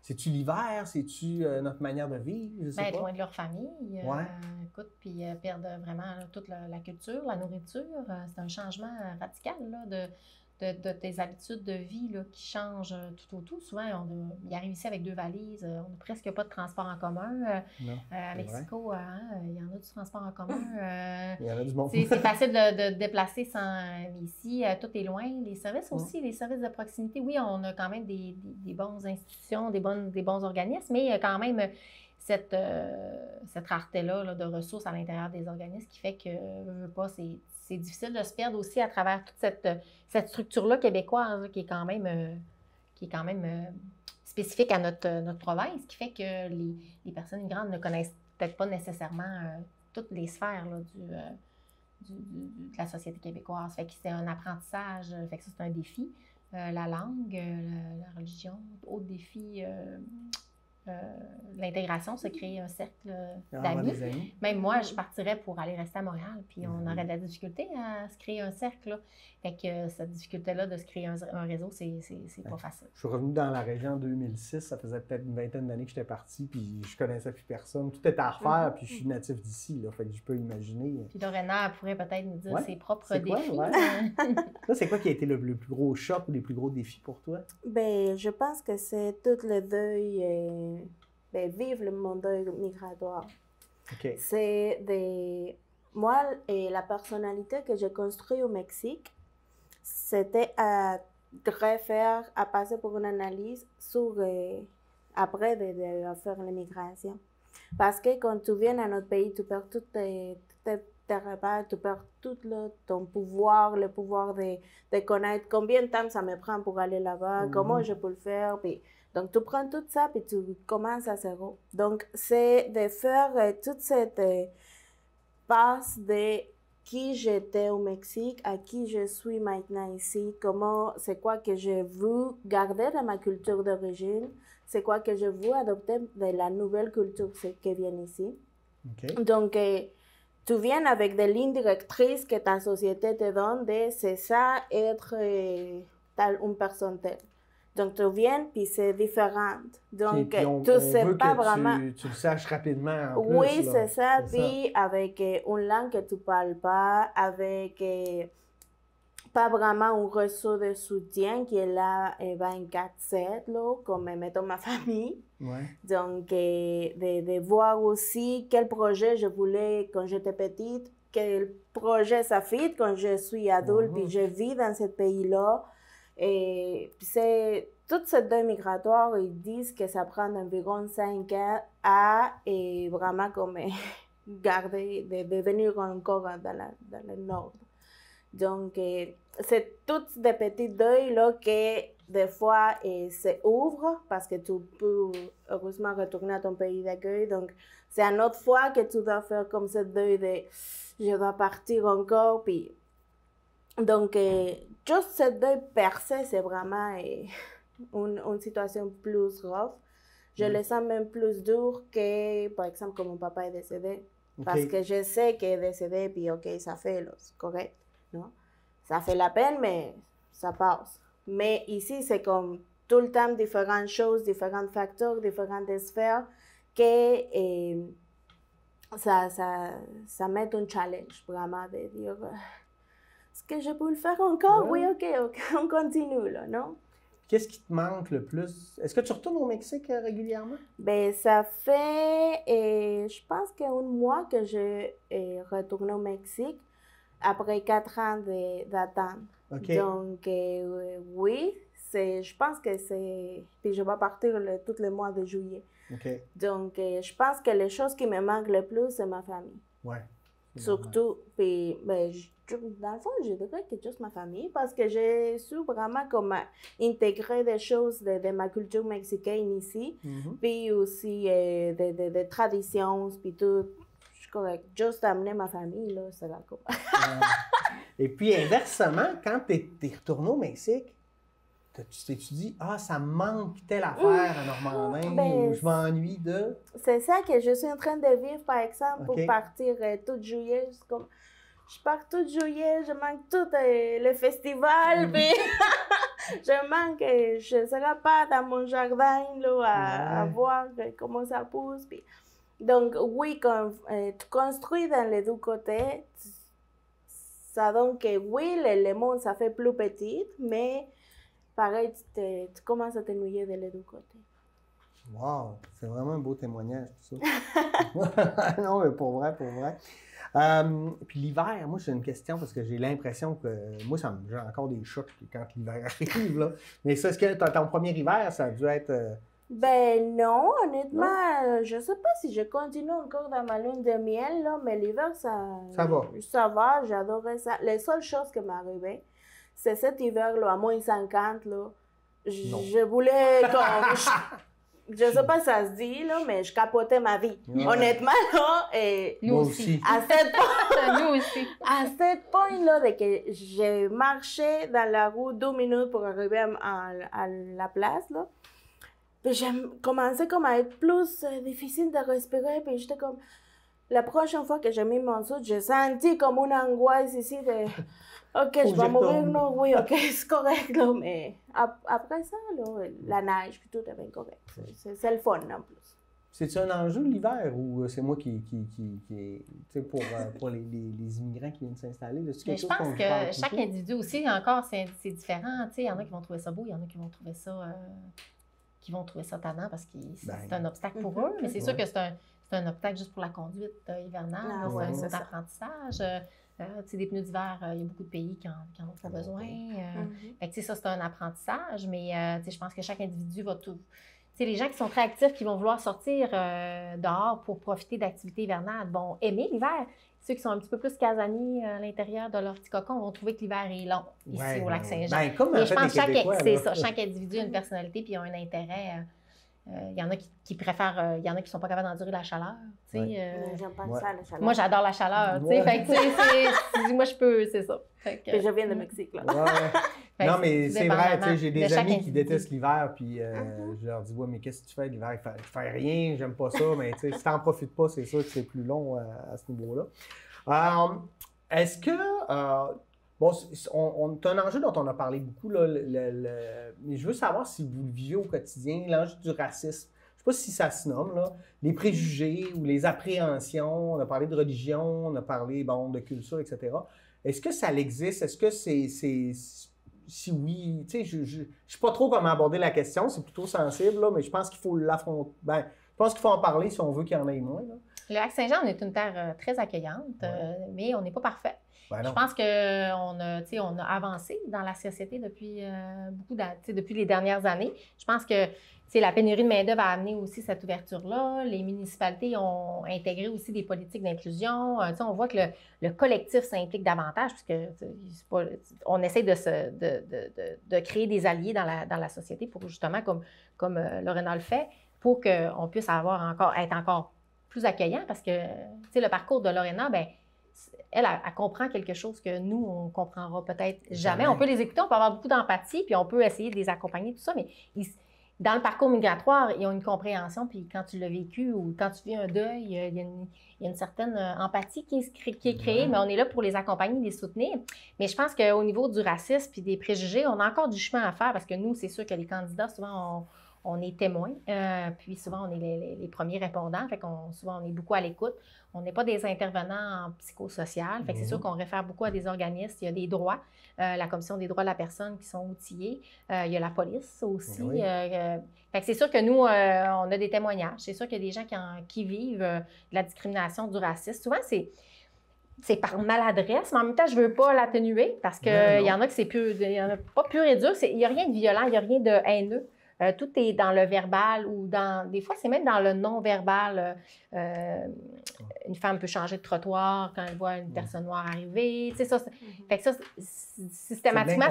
c'est-tu l'hiver? C'est-tu notre manière de vivre? Je sais pas. Loin de leur famille. Écoute, puis perdre vraiment toute la culture, la nourriture. C'est un changement radical là, de tes habitudes de vie là, qui changent tout au tout. Souvent, ils arrivent ici avec 2 valises. On n'a presque pas de transport en commun. À Mexico, il y en a du transport en commun. Il y en a du bon. C'est facile de déplacer sans... Ici, tout est loin. Les services aussi, les services de proximité. Oui, on a quand même des bonnes institutions, des bons organismes, mais il y a quand même cette rareté-là là, de ressources à l'intérieur des organismes qui fait que, c'est difficile de se perdre aussi à travers toute cette structure-là québécoise là, qui est quand même spécifique à notre province, qui fait que les personnes immigrantes ne connaissent peut-être pas nécessairement toutes les sphères là, de la société québécoise. Fait que c'est un apprentissage, fait que ça, c'est un défi. La langue, la religion, autre défi, l'intégration, se créer un cercle Avoir d'amis. des amis. Même moi, je partirais pour aller rester à Montréal, puis on aurait de la difficulté à se créer un cercle. Là. Fait que cette difficulté-là de se créer un réseau, c'est pas facile. Je suis revenu dans la région en 2006, ça faisait peut-être une vingtaine d'années que j'étais parti, puis je connaissais plus personne. Tout était à refaire, puis je suis natif d'ici, là, fait que je peux imaginer. Puis Lorena, elle pourrait peut-être nous dire ses propres C'est quoi, défis. ouais? Là, c'est quoi qui a été le plus gros choc ou les plus gros défis pour toi? Ben, je pense que c'est tout le deuil, vivre mon deuil migratoire. OK. C'est des... Moi, la personnalité que j'ai construite au Mexique, c'était à refaire, à passer pour une analyse sur, après de faire l'immigration. Parce que quand tu viens à notre pays, tu perds toutes tes repères, tu perds tout ton pouvoir, le pouvoir de connaître combien de temps ça me prend pour aller là-bas, comment je peux le faire. Puis, donc, tu prends tout ça et tu commences à zéro. Donc, c'est de faire toute cette passe de qui j'étais au Mexique, à qui je suis maintenant ici, c'est quoi que je veux garder de ma culture d'origine, c'est quoi que je veux adopter de la nouvelle culture qui vient ici. Okay. Donc, tu viens avec des lignes directrices que ta société te donne c'est ça, être une personne telle. Donc, tu viens, puis c'est différent. Donc, tu sais pas vraiment... Tu le saches rapidement en oui, plus. c'est ça. Puis, avec une langue que tu parles pas, avec pas vraiment un réseau de soutien qui est là 24/7, là, comme, mettons, ma famille. Ouais. Donc, de voir aussi quel projet je voulais quand j'étais petite, quel projet ça fit quand je suis adulte, puis je vis dans ce pays-là. Et c'est tout ce deuil migratoire, ils disent que ça prend environ 5 ans à vraiment comme garder, de venir encore dans le nord. Donc, c'est tous des petits deuils là que des fois s'ouvrent parce que tu peux heureusement retourner à ton pays d'accueil. Donc, c'est une autre fois que tu dois faire comme ce deuil de je dois partir encore. Puis, donc, juste ce deuil percé, c'est vraiment une situation plus rough. Je le sens même plus dur que, par exemple, quand mon papa est décédé. Okay. Parce que je sais qu'il est décédé, puis OK, ça fait, là, c'est correct. Non? Ça fait la peine, mais ça passe. Mais ici, c'est comme tout le temps différentes choses, différents facteurs, différentes sphères que ça met un challenge vraiment de dire est-ce que je peux le faire encore? Oui, OK, on continue, là, non? Qu'est-ce qui te manque le plus? Est-ce que tu retournes au Mexique régulièrement? Ben, ça fait, je pense qu'un mois que je retourné au Mexique après 4 ans d'attente. Okay. Donc, oui, je pense que c'est... Puis je vais partir tous les mois de juillet. Okay. Donc, je pense que les choses qui me manquent le plus, c'est ma famille. Ouais. Surtout, puis, ben, dans le fond, je dirais que juste ma famille, parce que j'ai su vraiment comme intégrer des choses de ma culture mexicaine ici, puis aussi des traditions, puis tout. Je suis correcte. Juste amener ma famille, là, c'est là, quoi. Et puis, inversement, quand t'es retourné au Mexique, tu t'es dit, ça me manque telle affaire à Normandin, ou je m'ennuie de... C'est ça que je suis en train de vivre, par exemple, pour partir tout juillet. Je pars tout juillet, je manque tout le festival, puis je manque, je ne serai pas dans mon jardin là, à voir comment ça pousse. Puis. Donc, oui, quand tu construis dans les deux côtés, ça donne que oui, le monde, ça fait plus petit, mais pareil, tu commences à t'ennuyer de les deux côtés. Wow, c'est vraiment un beau témoignage, tout ça. Non, mais pour vrai. Puis l'hiver, moi, j'ai une question parce que j'ai l'impression que moi, j'ai encore des chocs quand l'hiver arrive. Là. Mais ça, est-ce que ton premier hiver, ça a dû être... Ben non, honnêtement, je sais pas si je continue encore dans ma lune de miel, là, mais l'hiver, ça va. Ça va, j'adorais ça. Les seules choses qui m'arrivaient, c'est cet hiver-là, à moins 50, là, je voulais comme... Je sais pas si ça se dit, là, mais je capotais ma vie. Ouais. Honnêtement, là, nous aussi. À cette nous aussi. À cette point-là, de que j'ai marché dans la rue 2 minutes pour arriver à la place, là, Puis j'ai commencé comme à être plus difficile de respirer. Puis j'étais comme... La prochaine fois que j'ai mis mon soude, j'ai senti comme une angoisse ici de... OK, je vais mourir, non? Oui, OK, c'est correct, là. Mais après ça, là, la neige, puis tout est bien correct. C'est le fun, en plus. C'est-tu un enjeu l'hiver ou c'est moi qui tu sais, pour les immigrants qui viennent s'installer? Mais je pense que chaque individu aussi, encore, c'est différent. Tu sais, il y en a qui vont trouver ça beau, il y en a qui vont trouver ça tannant parce que c'est un obstacle pour eux. Mais c'est sûr que c'est un obstacle juste pour la conduite hivernale. C'est un apprentissage. Tu sais, des pneus d'hiver, il y a beaucoup de pays qui en ont pas besoin. Fait que, tu sais, ça, c'est un apprentissage. Mais tu sais, je pense que chaque individu va tout... Tu sais, les gens qui sont très actifs, qui vont vouloir sortir dehors pour profiter d'activités hivernales, vont aimer l'hiver. Ceux qui sont un petit peu plus casaniers à l'intérieur de leur petit cocon vont trouver que l'hiver est long ici au Lac-Saint-Jean. Mais je pense que chaque individu a une personnalité puis a un intérêt. Il y en a qui préfèrent, il y en a qui ne sont pas capables d'endurer la chaleur. J'aime pas ça, la chaleur. Moi, j'adore la chaleur. Fait que, moi, je peux, c'est ça. Puis je viens de Mexique, là. Non, mais c'est vrai, j'ai des amis qui détestent l'hiver, puis je leur dis, ouais, mais qu'est-ce que tu fais l'hiver? Je fais rien, j'aime pas ça, mais si tu n'en profites pas, c'est sûr que c'est plus long à ce niveau-là. Est-ce que, bon, c'est un enjeu dont on a parlé beaucoup, là, mais je veux savoir si vous le vivez au quotidien, l'enjeu du racisme. Je ne sais pas si ça se nomme, là, les préjugés ou les appréhensions. On a parlé de religion, on a parlé, bon, de culture, etc. Est-ce que ça existe? Est-ce que c'est si oui, tu sais, je ne sais pas trop comment aborder la question, c'est plutôt sensible, là, mais je pense qu'il faut l'affronter. Ben, je pense qu'il faut en parler si on veut qu'il y en ait moins. Là. Le Lac-Saint-Jean, on est une terre très accueillante, mais on n'est pas parfait. Je pense qu'on a avancé dans la société depuis depuis les dernières années. Je pense que la pénurie de main-d'œuvre a amené aussi cette ouverture-là. Les municipalités ont intégré aussi des politiques d'inclusion. On voit que le collectif s'implique davantage, on essaie de créer des alliés dans la société pour justement, comme Lorena le fait, pour qu'on puisse être encore plus accueillant. Parce que le parcours de Lorena, ben, elle comprend quelque chose que nous, on ne comprendra peut-être jamais. On peut les écouter, on peut avoir beaucoup d'empathie, puis on peut essayer de les accompagner, tout ça, mais dans le parcours migratoire, ils ont une compréhension, puis quand tu l'as vécu ou quand tu vis un deuil, il y a une certaine empathie qui est créée, mais on est là pour les accompagner, les soutenir. Mais je pense qu'au niveau du racisme puis des préjugés, on a encore du chemin à faire parce que nous, c'est sûr que les candidats, souvent, on est témoins, puis souvent, on est les premiers répondants, fait souvent, on est beaucoup à l'écoute. On n'est pas des intervenants en psychosocial, fait que c'est sûr qu'on réfère beaucoup à des organismes. Il y a des droits, la Commission des droits de la personne qui sont outillés. Il y a la police aussi. Fait que c'est sûr que nous, on a des témoignages. C'est sûr qu'il y a des gens qui vivent de la discrimination, du racisme. Souvent, c'est par maladresse, mais en même temps, je ne veux pas l'atténuer parce qu'il y en a que c'est il y en a pas pur et dur. Il n'y a rien de violent, il n'y a rien de haineux. Tout est dans le verbal ou des fois, c'est même dans le non-verbal. Une femme peut changer de trottoir quand elle voit une personne noire arriver. Tu sais, fait que ça, systématiquement,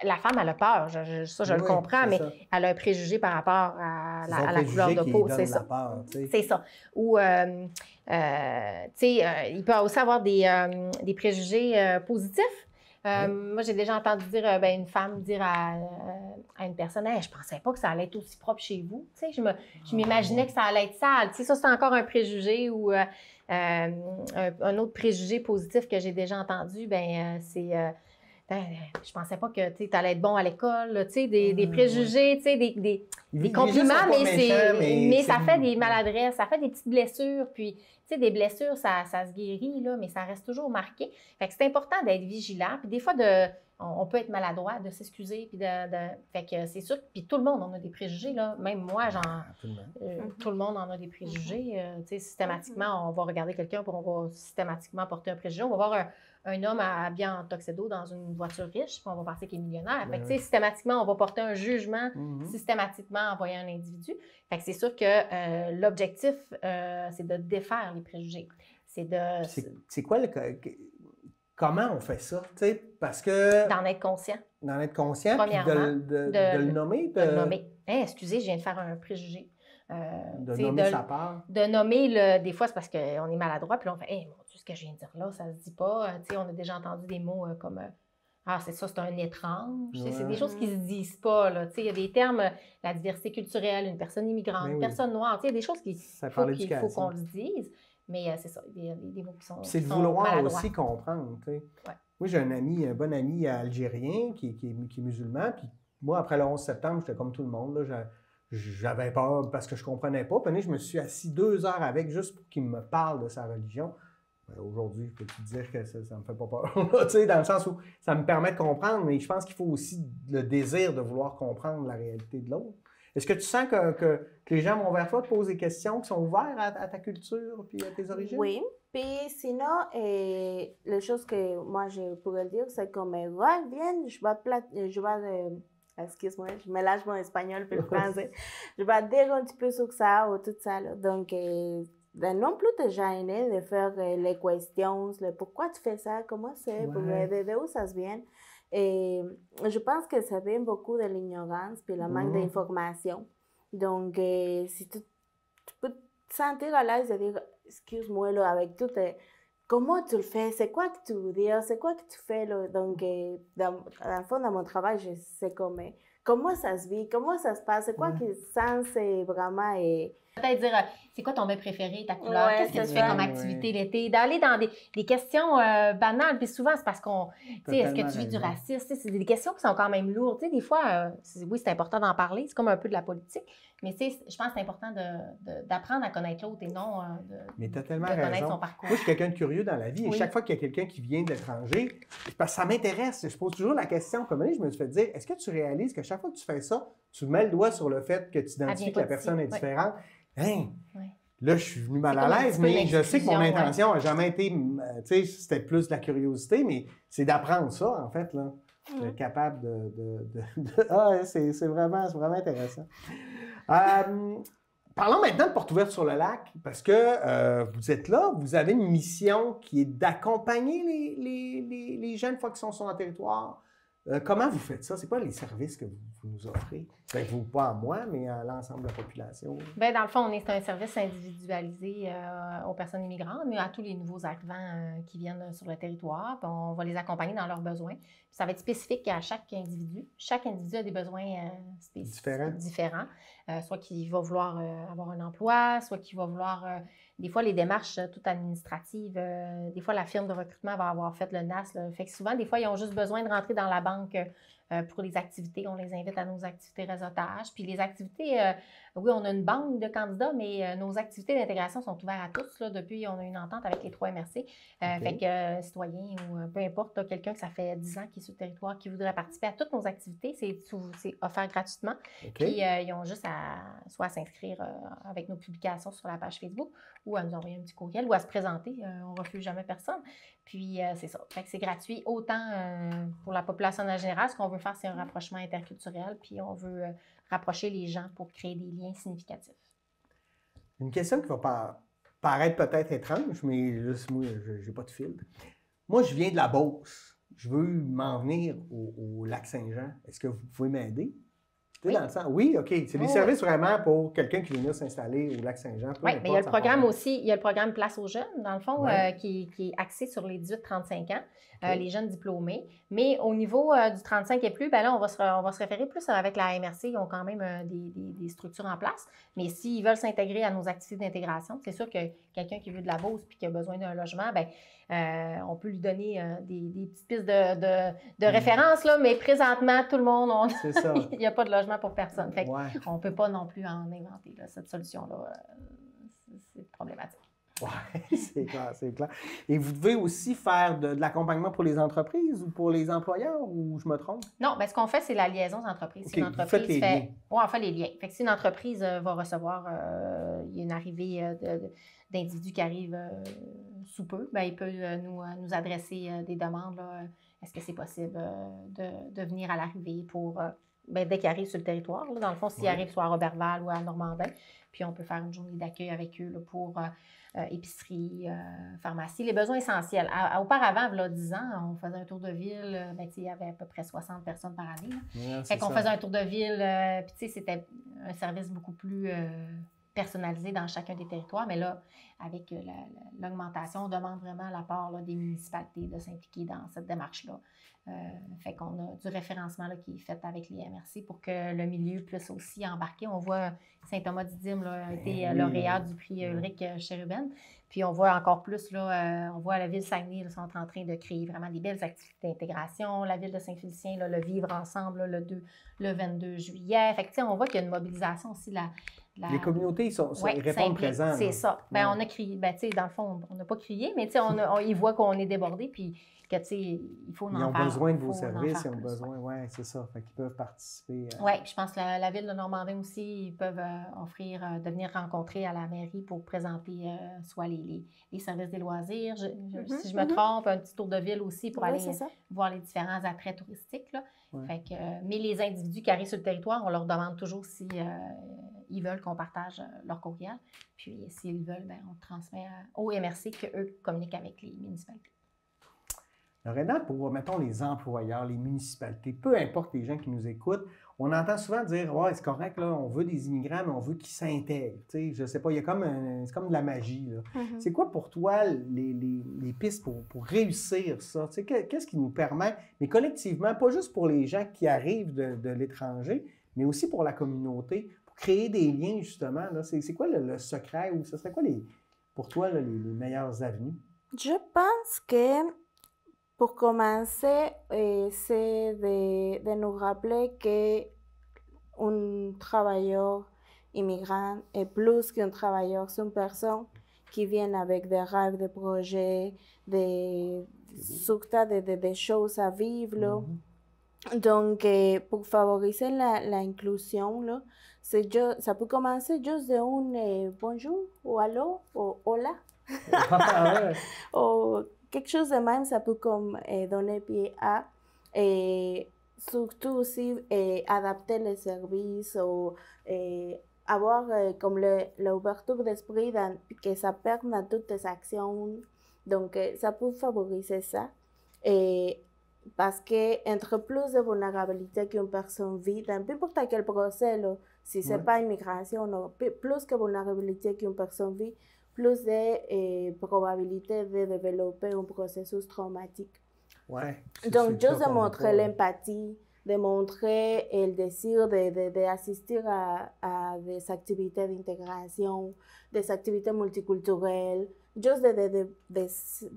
la femme, elle a peur. Je le comprends, mais elle a un préjugé par rapport à la couleur de peau. C'est ça. C'est ça. Ou, il peut aussi avoir des préjugés positifs. Moi, j'ai déjà entendu dire, une femme dire à une personne, hey, je pensais pas que ça allait être aussi propre chez vous. Tu sais, je m'imaginais que ça allait être sale. Tu sais, ça, c'est encore un préjugé ou un autre préjugé positif que j'ai déjà entendu, c'est je pensais pas que tu allais être bon à l'école. Tu sais, des préjugés, tu sais, des compliments, mais ça fait des maladresses, ça fait des petites blessures. Puis, tu sais, des blessures, ça se guérit, là, mais ça reste toujours marqué. Fait que c'est important d'être vigilant. Puis des fois, on peut être maladroit, de s'excuser. Puis fait que c'est sûr. Puis tout le monde en a des préjugés, là. Même moi, tout le monde en a des préjugés. Tu sais, systématiquement, on va regarder quelqu'un, puis on va systématiquement porter un préjugé. On va voir un homme habillé en tuxedo dans une voiture riche, puis on va penser qu'il est millionnaire. Fait que, tu sais, systématiquement, on va porter un jugement systématiquement en voyant un individu. Fait que c'est sûr que l'objectif, c'est de défaire les préjugés. C'est quoi comment on fait ça? T'sais, parce que... D'en être conscient. D'en être conscient, puis de le nommer. De le nommer. Hey, excusez, je viens de faire un préjugé. De nommer sa part. De nommer, des fois, c'est parce qu'on est maladroit, puis là, on fait, hey, mon Dieu, ce que je viens de dire là, ça se dit pas. On a déjà entendu des mots comme Ah, c'est ça, c'est un étrange. C'est des choses qui ne se disent pas. Il y a des termes, la diversité culturelle, une personne immigrante, une personne noire. Il y a des choses qu'il faut qu'on le dise. Mais c'est ça, il y a des mots qui sont. C'est de vouloir aussi comprendre. Ouais. Moi, j'ai un bon ami algérien qui est musulman. Puis moi, après le 11 septembre, j'étais comme tout le monde. Là, j'avais peur parce que je ne comprenais pas. Puis je me suis assis 2 heures avec juste pour qu'il me parle de sa religion. Aujourd'hui, je peux te dire que ça ne me fait pas peur, dans le sens où ça me permet de comprendre, mais je pense qu'il faut aussi le désir de vouloir comprendre la réalité de l'autre. Est-ce que tu sens que les gens vont vers toi te poser des questions qui sont ouvertes à ta culture et à tes origines? Oui, puis sinon, les choses que moi je pourrais dire, c'est comme, viens, excuse-moi, je mélange mon espagnol et le français. Je vais te dire un petit peu sur ça ou tout ça. Là. Donc, non plus te gêner de faire les questions, pourquoi tu fais ça, comment c'est, de où ça se vient. Et je pense que ça vient beaucoup de l'ignorance puis le manque d'information. Donc, si tu peux te sentir à l'aise de dire, excuse-moi, là, avec tout, comment tu le fais, c'est quoi que tu veux dire, c'est quoi que tu fais, là. Donc, dans le fond, dans mon travail, je sais comment ça se vit, comment ça se passe, c'est quoi qui sens vraiment... Peut-être dire, c'est quoi ton mets préféré, ta couleur, qu'est-ce que tu fais comme activité l'été, d'aller dans des questions banales, puis souvent c'est parce qu'on, tu sais, est-ce que tu vis du racisme, c'est des questions qui sont quand même lourdes, tu sais, des fois, oui, c'est important d'en parler, c'est comme un peu de la politique, mais tu sais, je pense que c'est important d'apprendre à connaître l'autre et non de connaître son parcours. Moi, je suis quelqu'un de curieux dans la vie, et chaque fois qu'il y a quelqu'un qui vient de l'étranger, parce que ça m'intéresse, je pose toujours la question, comme je me suis fait dire, est-ce que tu réalises que chaque fois que tu fais ça, tu mets le doigt sur le fait que tu identifies que la personne est différente? Là, je suis venu mal à l'aise, mais je sais que mon intention n'a jamais été, tu sais, c'était plus de la curiosité, mais c'est d'apprendre ça, en fait, là. D'être capable c'est vraiment intéressant. Parlons maintenant de Porte ouverte sur le lac, parce que vous êtes là, vous avez une mission qui est d'accompagner les jeunes une fois qu'ils sont sur un territoire. Comment vous faites ça? C'est quoi les services que vous nous offrez? Ben, vous, pas à moi, mais à l'ensemble de la population. Bien, dans le fond, c'est un service individualisé aux personnes immigrantes, mais à tous les nouveaux arrivants qui viennent sur le territoire. Puis on va les accompagner dans leurs besoins. Puis ça va être spécifique à chaque individu. Chaque individu a des besoins différents. Soit qu'il va vouloir avoir un emploi, soit qu'il va vouloir... des fois, les démarches toutes administratives, des fois, la firme de recrutement va avoir fait le NAS. Là. Fait que souvent, des fois, ils ont juste besoin de rentrer dans la banque pour les activités. On les invite à nos activités réseautage. Puis les activités, oui, on a une banque de candidats, mais nos activités d'intégration sont ouvertes à tous. Là, depuis, on a une entente avec les 3 MRC. Fait que citoyens ou peu importe, quelqu'un que ça fait 10 ans qui est sur le territoire, qui voudrait participer à toutes nos activités, c'est offert gratuitement. Puis ils ont juste soit à s'inscrire avec nos publications sur la page Facebook ou à nous envoyer un petit courriel ou à se présenter. On ne refuse jamais personne. Puis c'est ça. Fait que c'est gratuit autant pour la population en général. Ce qu'on veut faire, c'est un rapprochement interculturel. Puis on veut rapprocher les gens pour créer des liens significatifs. Une question qui va paraître peut-être étrange, mais juste moi, je n'ai pas de filtre. Moi, je viens de la Beauce. Je veux m'en venir au Lac-Saint-Jean. Est-ce que vous pouvez m'aider? Oui. Dans le sens, oui, OK. C'est des services vraiment pour quelqu'un qui veut venir s'installer au Lac-Saint-Jean. Oui, mais il y a le programme aussi, il y a le programme Place aux jeunes, dans le fond, qui est axé sur les 18-35 ans, les jeunes diplômés. Mais au niveau du 35 et plus, ben là, on va se référer plus avec la MRC. Ils ont quand même des structures en place. Mais s'ils veulent s'intégrer à nos activités d'intégration, c'est sûr que quelqu'un qui veut de la Beauce et qui a besoin d'un logement, ben on peut lui donner des petites pistes de référence, là, mais présentement, tout le monde, il n'y a pas de logement pour personne. Fait on ne peut pas non plus en inventer là, cette solution-là. C'est problématique. Oui, c'est clair, c'est clair. Et vous devez aussi faire de l'accompagnement pour les entreprises ou pour les employeurs, ou je me trompe? Non, bien, ce qu'on fait, c'est la liaison d'entreprise. Okay, vous faites les liens. Oui, on fait les liens. Fait que si une entreprise va recevoir, il y a une arrivée d'individus qui arrivent sous peu, bien, il peut nous adresser des demandes. Est-ce que c'est possible de venir à l'arrivée pour... dès qu'ils arrivent sur le territoire, là, dans le fond, s'ils arrivent soit à Roberval ou à Normandin, puis on peut faire une journée d'accueil avec eux là, pour épicerie, pharmacie, les besoins essentiels. Auparavant, il y a 10 ans, on faisait un tour de ville, il y avait à peu près 60 personnes par année. Fait qu'on faisait un tour de ville, puis c'était un service beaucoup plus personnalisé dans chacun des territoires. Mais là, avec l'augmentation, on demande vraiment à la part là, des municipalités de s'impliquer dans cette démarche-là. Fait qu'on a du référencement là, qui est fait avec les MRC pour que le milieu puisse aussi embarquer. On voit Saint-Thomas-Didyme a été lauréat du prix Ulrich Cherubin. Puis on voit encore plus, là, on voit la ville Saguenay, là, sont en train de créer vraiment des belles activités d'intégration. La ville de Saint-Félicien, là, le Vivre ensemble, là, le 22 juillet. Fait que, on voit qu'il y a une mobilisation aussi. Les communautés, ils répondent présents. C'est ça. Ben, on a crié, dans le fond, on n'a pas crié, mais ils voient qu'on est débordé, puis que, il faut en faire. Ils ont besoin de vos services, ils ont besoin, oui, c'est ça. Fait qu'ils peuvent participer. Oui, je pense que la ville de Normandin aussi, ils peuvent offrir de venir rencontrer à la mairie pour présenter soit les services des loisirs, si je me trompe, un petit tour de ville aussi pour aller voir les différents attraits touristiques, là. Ouais. Fait que, mais les individus qui arrivent sur le territoire, on leur demande toujours si ils veulent qu'on partage leur courriel. Puis s'ils veulent, ben, on transmet au MRC qu'eux communiquent avec les municipalités. Lorena, pour, mettons, les employeurs, les municipalités, peu importe les gens qui nous écoutent, on entend souvent dire « Ouais, c'est correct, là, on veut des immigrants, mais on veut qu'ils s'intègrent. » Tu sais, je sais pas, il y a c'est comme de la magie, là. Mm-hmm. C'est quoi pour toi les pistes pour réussir ça? Tu sais, qu'est-ce qui nous permet, mais collectivement, pas juste pour les gens qui arrivent de l'étranger, mais aussi pour la communauté, pour créer des liens, justement, là. C'est quoi le secret ou ce serait quoi, pour toi, là, les meilleures avenues? Je pense que pour commencer, c'est de nous rappeler qu'un travailleur immigrant est plus qu'un travailleur, c'est une personne qui vient avec des rêves, des projets, surtout des choses à vivre. Là. Donc, pour favoriser l'inclusion, là, ça peut commencer juste d'un bonjour, ou allô, ou hola. Ou quelque chose de même, ça peut comme donner pied à, et surtout aussi adapter les services ou avoir comme l'ouverture d'esprit que ça permet toutes les actions. Donc, ça peut favoriser ça. Et parce qu'entre plus de vulnérabilité qu'une personne vit, dans n'importe quel procès, là, si ce n'est pas immigration, non, plus que vulnérabilité qu'une personne vit, plus de probabilité de développer un processus traumatique. Ouais, donc, juste de montrer l'empathie, de montrer le désir d'assister à des activités d'intégration, des activités multiculturelles, juste de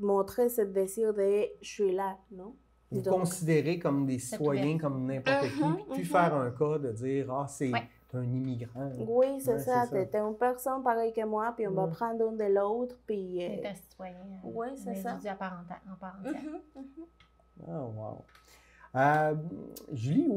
montrer ce désir de « je suis là », non? Vous considérez comme des citoyens, comme n'importe qui, puis faire un cas de dire « Ah, c'est un immigrant. » Oui, c'est ça. Tu es une personne pareille que moi, puis on va prendre un de l'autre, puis... C'est un citoyen. Oui, c'est ça. En part entière. Oh, wow. Julie,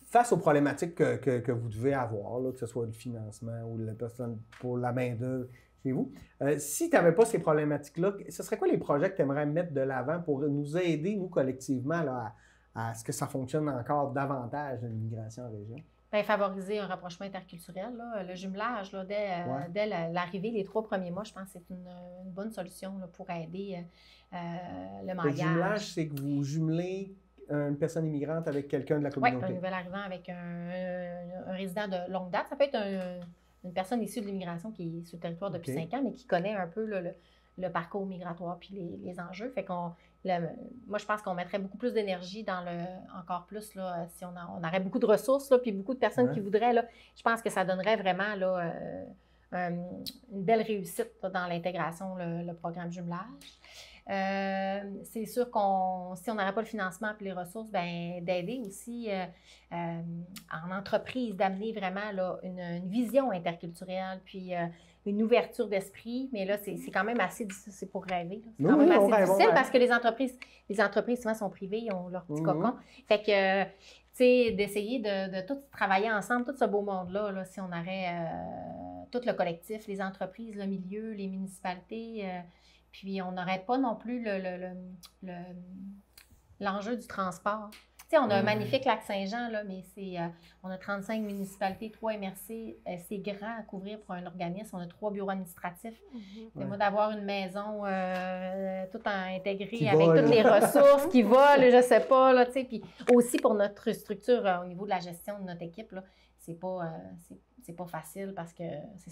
face aux problématiques que vous devez avoir, là, que ce soit le financement ou la personne pour la main-d'œuvre chez vous, si tu n'avais pas ces problématiques-là, ce serait quoi les projets que tu aimerais mettre de l'avant pour nous aider, nous, collectivement, là, à ce que ça fonctionne encore davantage, l'immigration en région? Bien, favoriser un rapprochement interculturel, là, le jumelage, là, dès l'arrivée, les 3 premiers mois, je pense que c'est une bonne solution là, pour aider le mariage. Le jumelage, c'est que vous jumelez une personne immigrante avec quelqu'un de la communauté? Oui, un nouvel arrivant avec un résident de longue date. Ça peut être une personne issue de l'immigration qui est sur le territoire depuis 5 ans, mais qui connaît un peu le parcours migratoire puis les enjeux. Fait moi, je pense qu'on mettrait beaucoup plus d'énergie dans encore plus, là, si on aurait beaucoup de ressources, là, puis beaucoup de personnes qui voudraient, là, je pense que ça donnerait vraiment là, une belle réussite là, dans l'intégration, le programme jumelage. C'est sûr si on n'aurait pas le financement et les ressources, ben, d'aider aussi en entreprise, d'amener vraiment là, une vision interculturelle, puis une ouverture d'esprit, mais là, c'est quand même assez difficile, c'est pour rêver. C'est quand même assez difficile parce que les entreprises souvent sont privées, ils ont leur petit cocon. Fait que, tu sais, d'essayer de tout travailler ensemble, tout ce beau monde-là, là, si on aurait tout le collectif, les entreprises, le milieu, les municipalités, puis on n'aurait pas non plus l'enjeu du transport. Tu sais, on a un magnifique lac Saint-Jean, là, mais on a 35 municipalités, 3 MRC, c'est grand à couvrir pour un organisme. On a 3 bureaux administratifs. Mais moi, d'avoir une maison tout intégrée avec toutes les ressources qui volent, je ne sais pas, là, tu sais. Puis aussi pour notre structure au niveau de la gestion de notre équipe, là, c'est pas facile parce que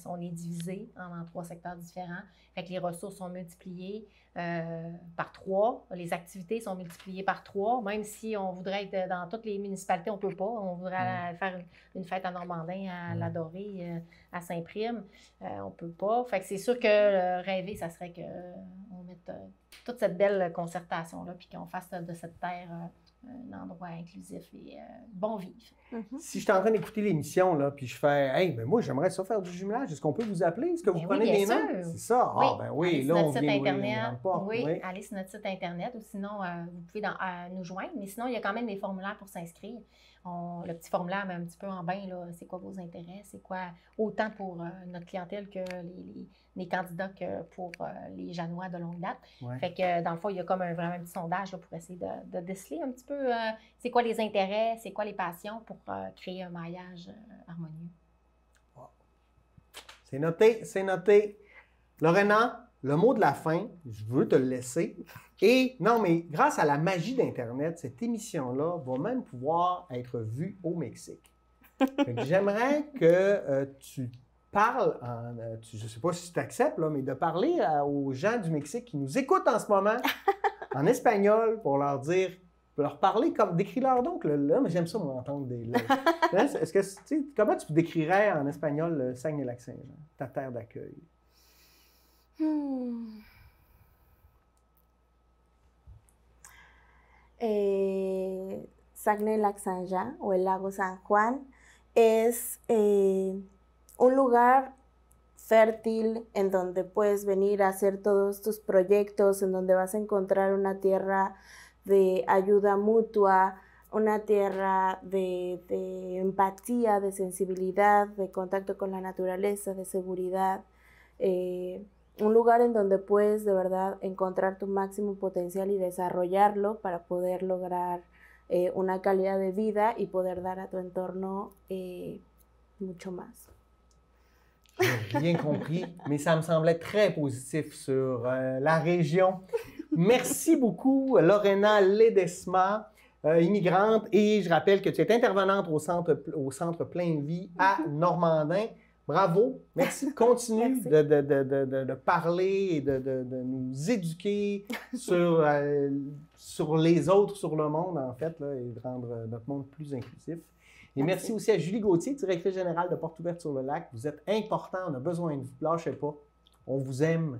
on est divisé en 3 secteurs différents. Fait que les ressources sont multipliées par 3. Les activités sont multipliées par 3. Même si on voudrait être dans toutes les municipalités, on ne peut pas. On voudrait aller faire une fête à Normandin, à La Dorée, à Saint-Prime. On ne peut pas. Fait que c'est sûr que rêver, ça serait qu'on mette toute cette belle concertation-là puis qu'on fasse de cette terre un endroit inclusif et bon vivre. Si je suis en train d'écouter l'émission, là, puis je fais « Hey, ben moi, j'aimerais ça faire du jumelage. Est-ce qu'on peut vous appeler? Est-ce que vous prenez des noms? » C'est ça? Oui. Ah, ben oui, allez là, sur on notre site vient Internet. oui, allez sur notre site Internet ou sinon, vous pouvez nous joindre. Mais sinon, il y a quand même des formulaires pour s'inscrire. Le petit formulaire met un petit peu en bain, là, c'est quoi vos intérêts, c'est quoi, autant pour notre clientèle que les candidats que pour les Janois de longue date. Ouais. Fait que dans le fond, il y a comme vraiment un petit sondage là, pour essayer de déceler un petit peu c'est quoi les intérêts, c'est quoi les passions pour créer un maillage harmonieux. Wow. C'est noté, c'est noté. Lorena, le mot de la fin, je veux te le laisser. Et non, mais grâce à la magie d'Internet, cette émission-là va même pouvoir être vue au Mexique. J'aimerais que tu parles, je ne sais pas si tu acceptes, là, mais de parler aux gens du Mexique qui nous écoutent en ce moment en espagnol pour leur dire, pour leur parler comme, décris-leur donc là, mais j'aime ça, moi, entendre des là. Est-ce que, tu sais, comment tu décrirais en espagnol le Saguenay-Lac-Saint-Jean, ta terre d'accueil? Saguenay-Lac-Saint-Jean o el lago San Juan es un lugar fértil en donde puedes venir a hacer todos tus proyectos, en donde vas a encontrar una tierra de ayuda mutua, una tierra de empatía, de sensibilidad, de contacto con la naturaleza, de seguridad. Un lugar en donde puedes de verdad encontrar tu máximo potencial y desarrollarlo para poder lograr una calidad de vida y poder dar a tu entorno mucho más. J'ai rien compris, mais ça me semblait très positif sur la région. Merci beaucoup, Lorena Ledesma, immigrante, et je rappelle que tu es intervenante au centre Plein Vie à Normandin. Bravo, merci. Continue de parler et de nous éduquer sur les autres, sur le monde, en fait, là, et de rendre notre monde plus inclusif. Et merci aussi à Julie Gauthier, directrice générale de Porte Ouverte sur le Lac. Vous êtes important, on a besoin de vous. Lâchez pas, on vous aime.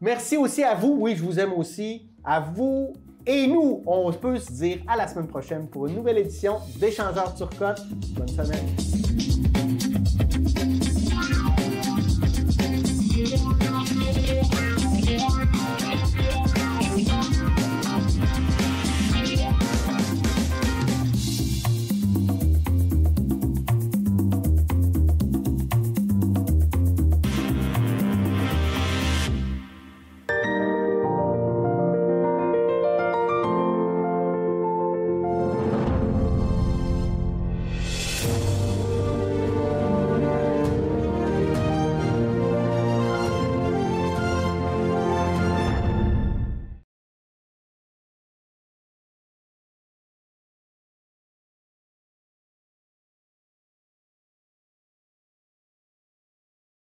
Merci aussi à vous, oui, je vous aime aussi. À vous et nous, on peut se dire à la semaine prochaine pour une nouvelle édition d'Échangeurs Turcotte. Bonne semaine.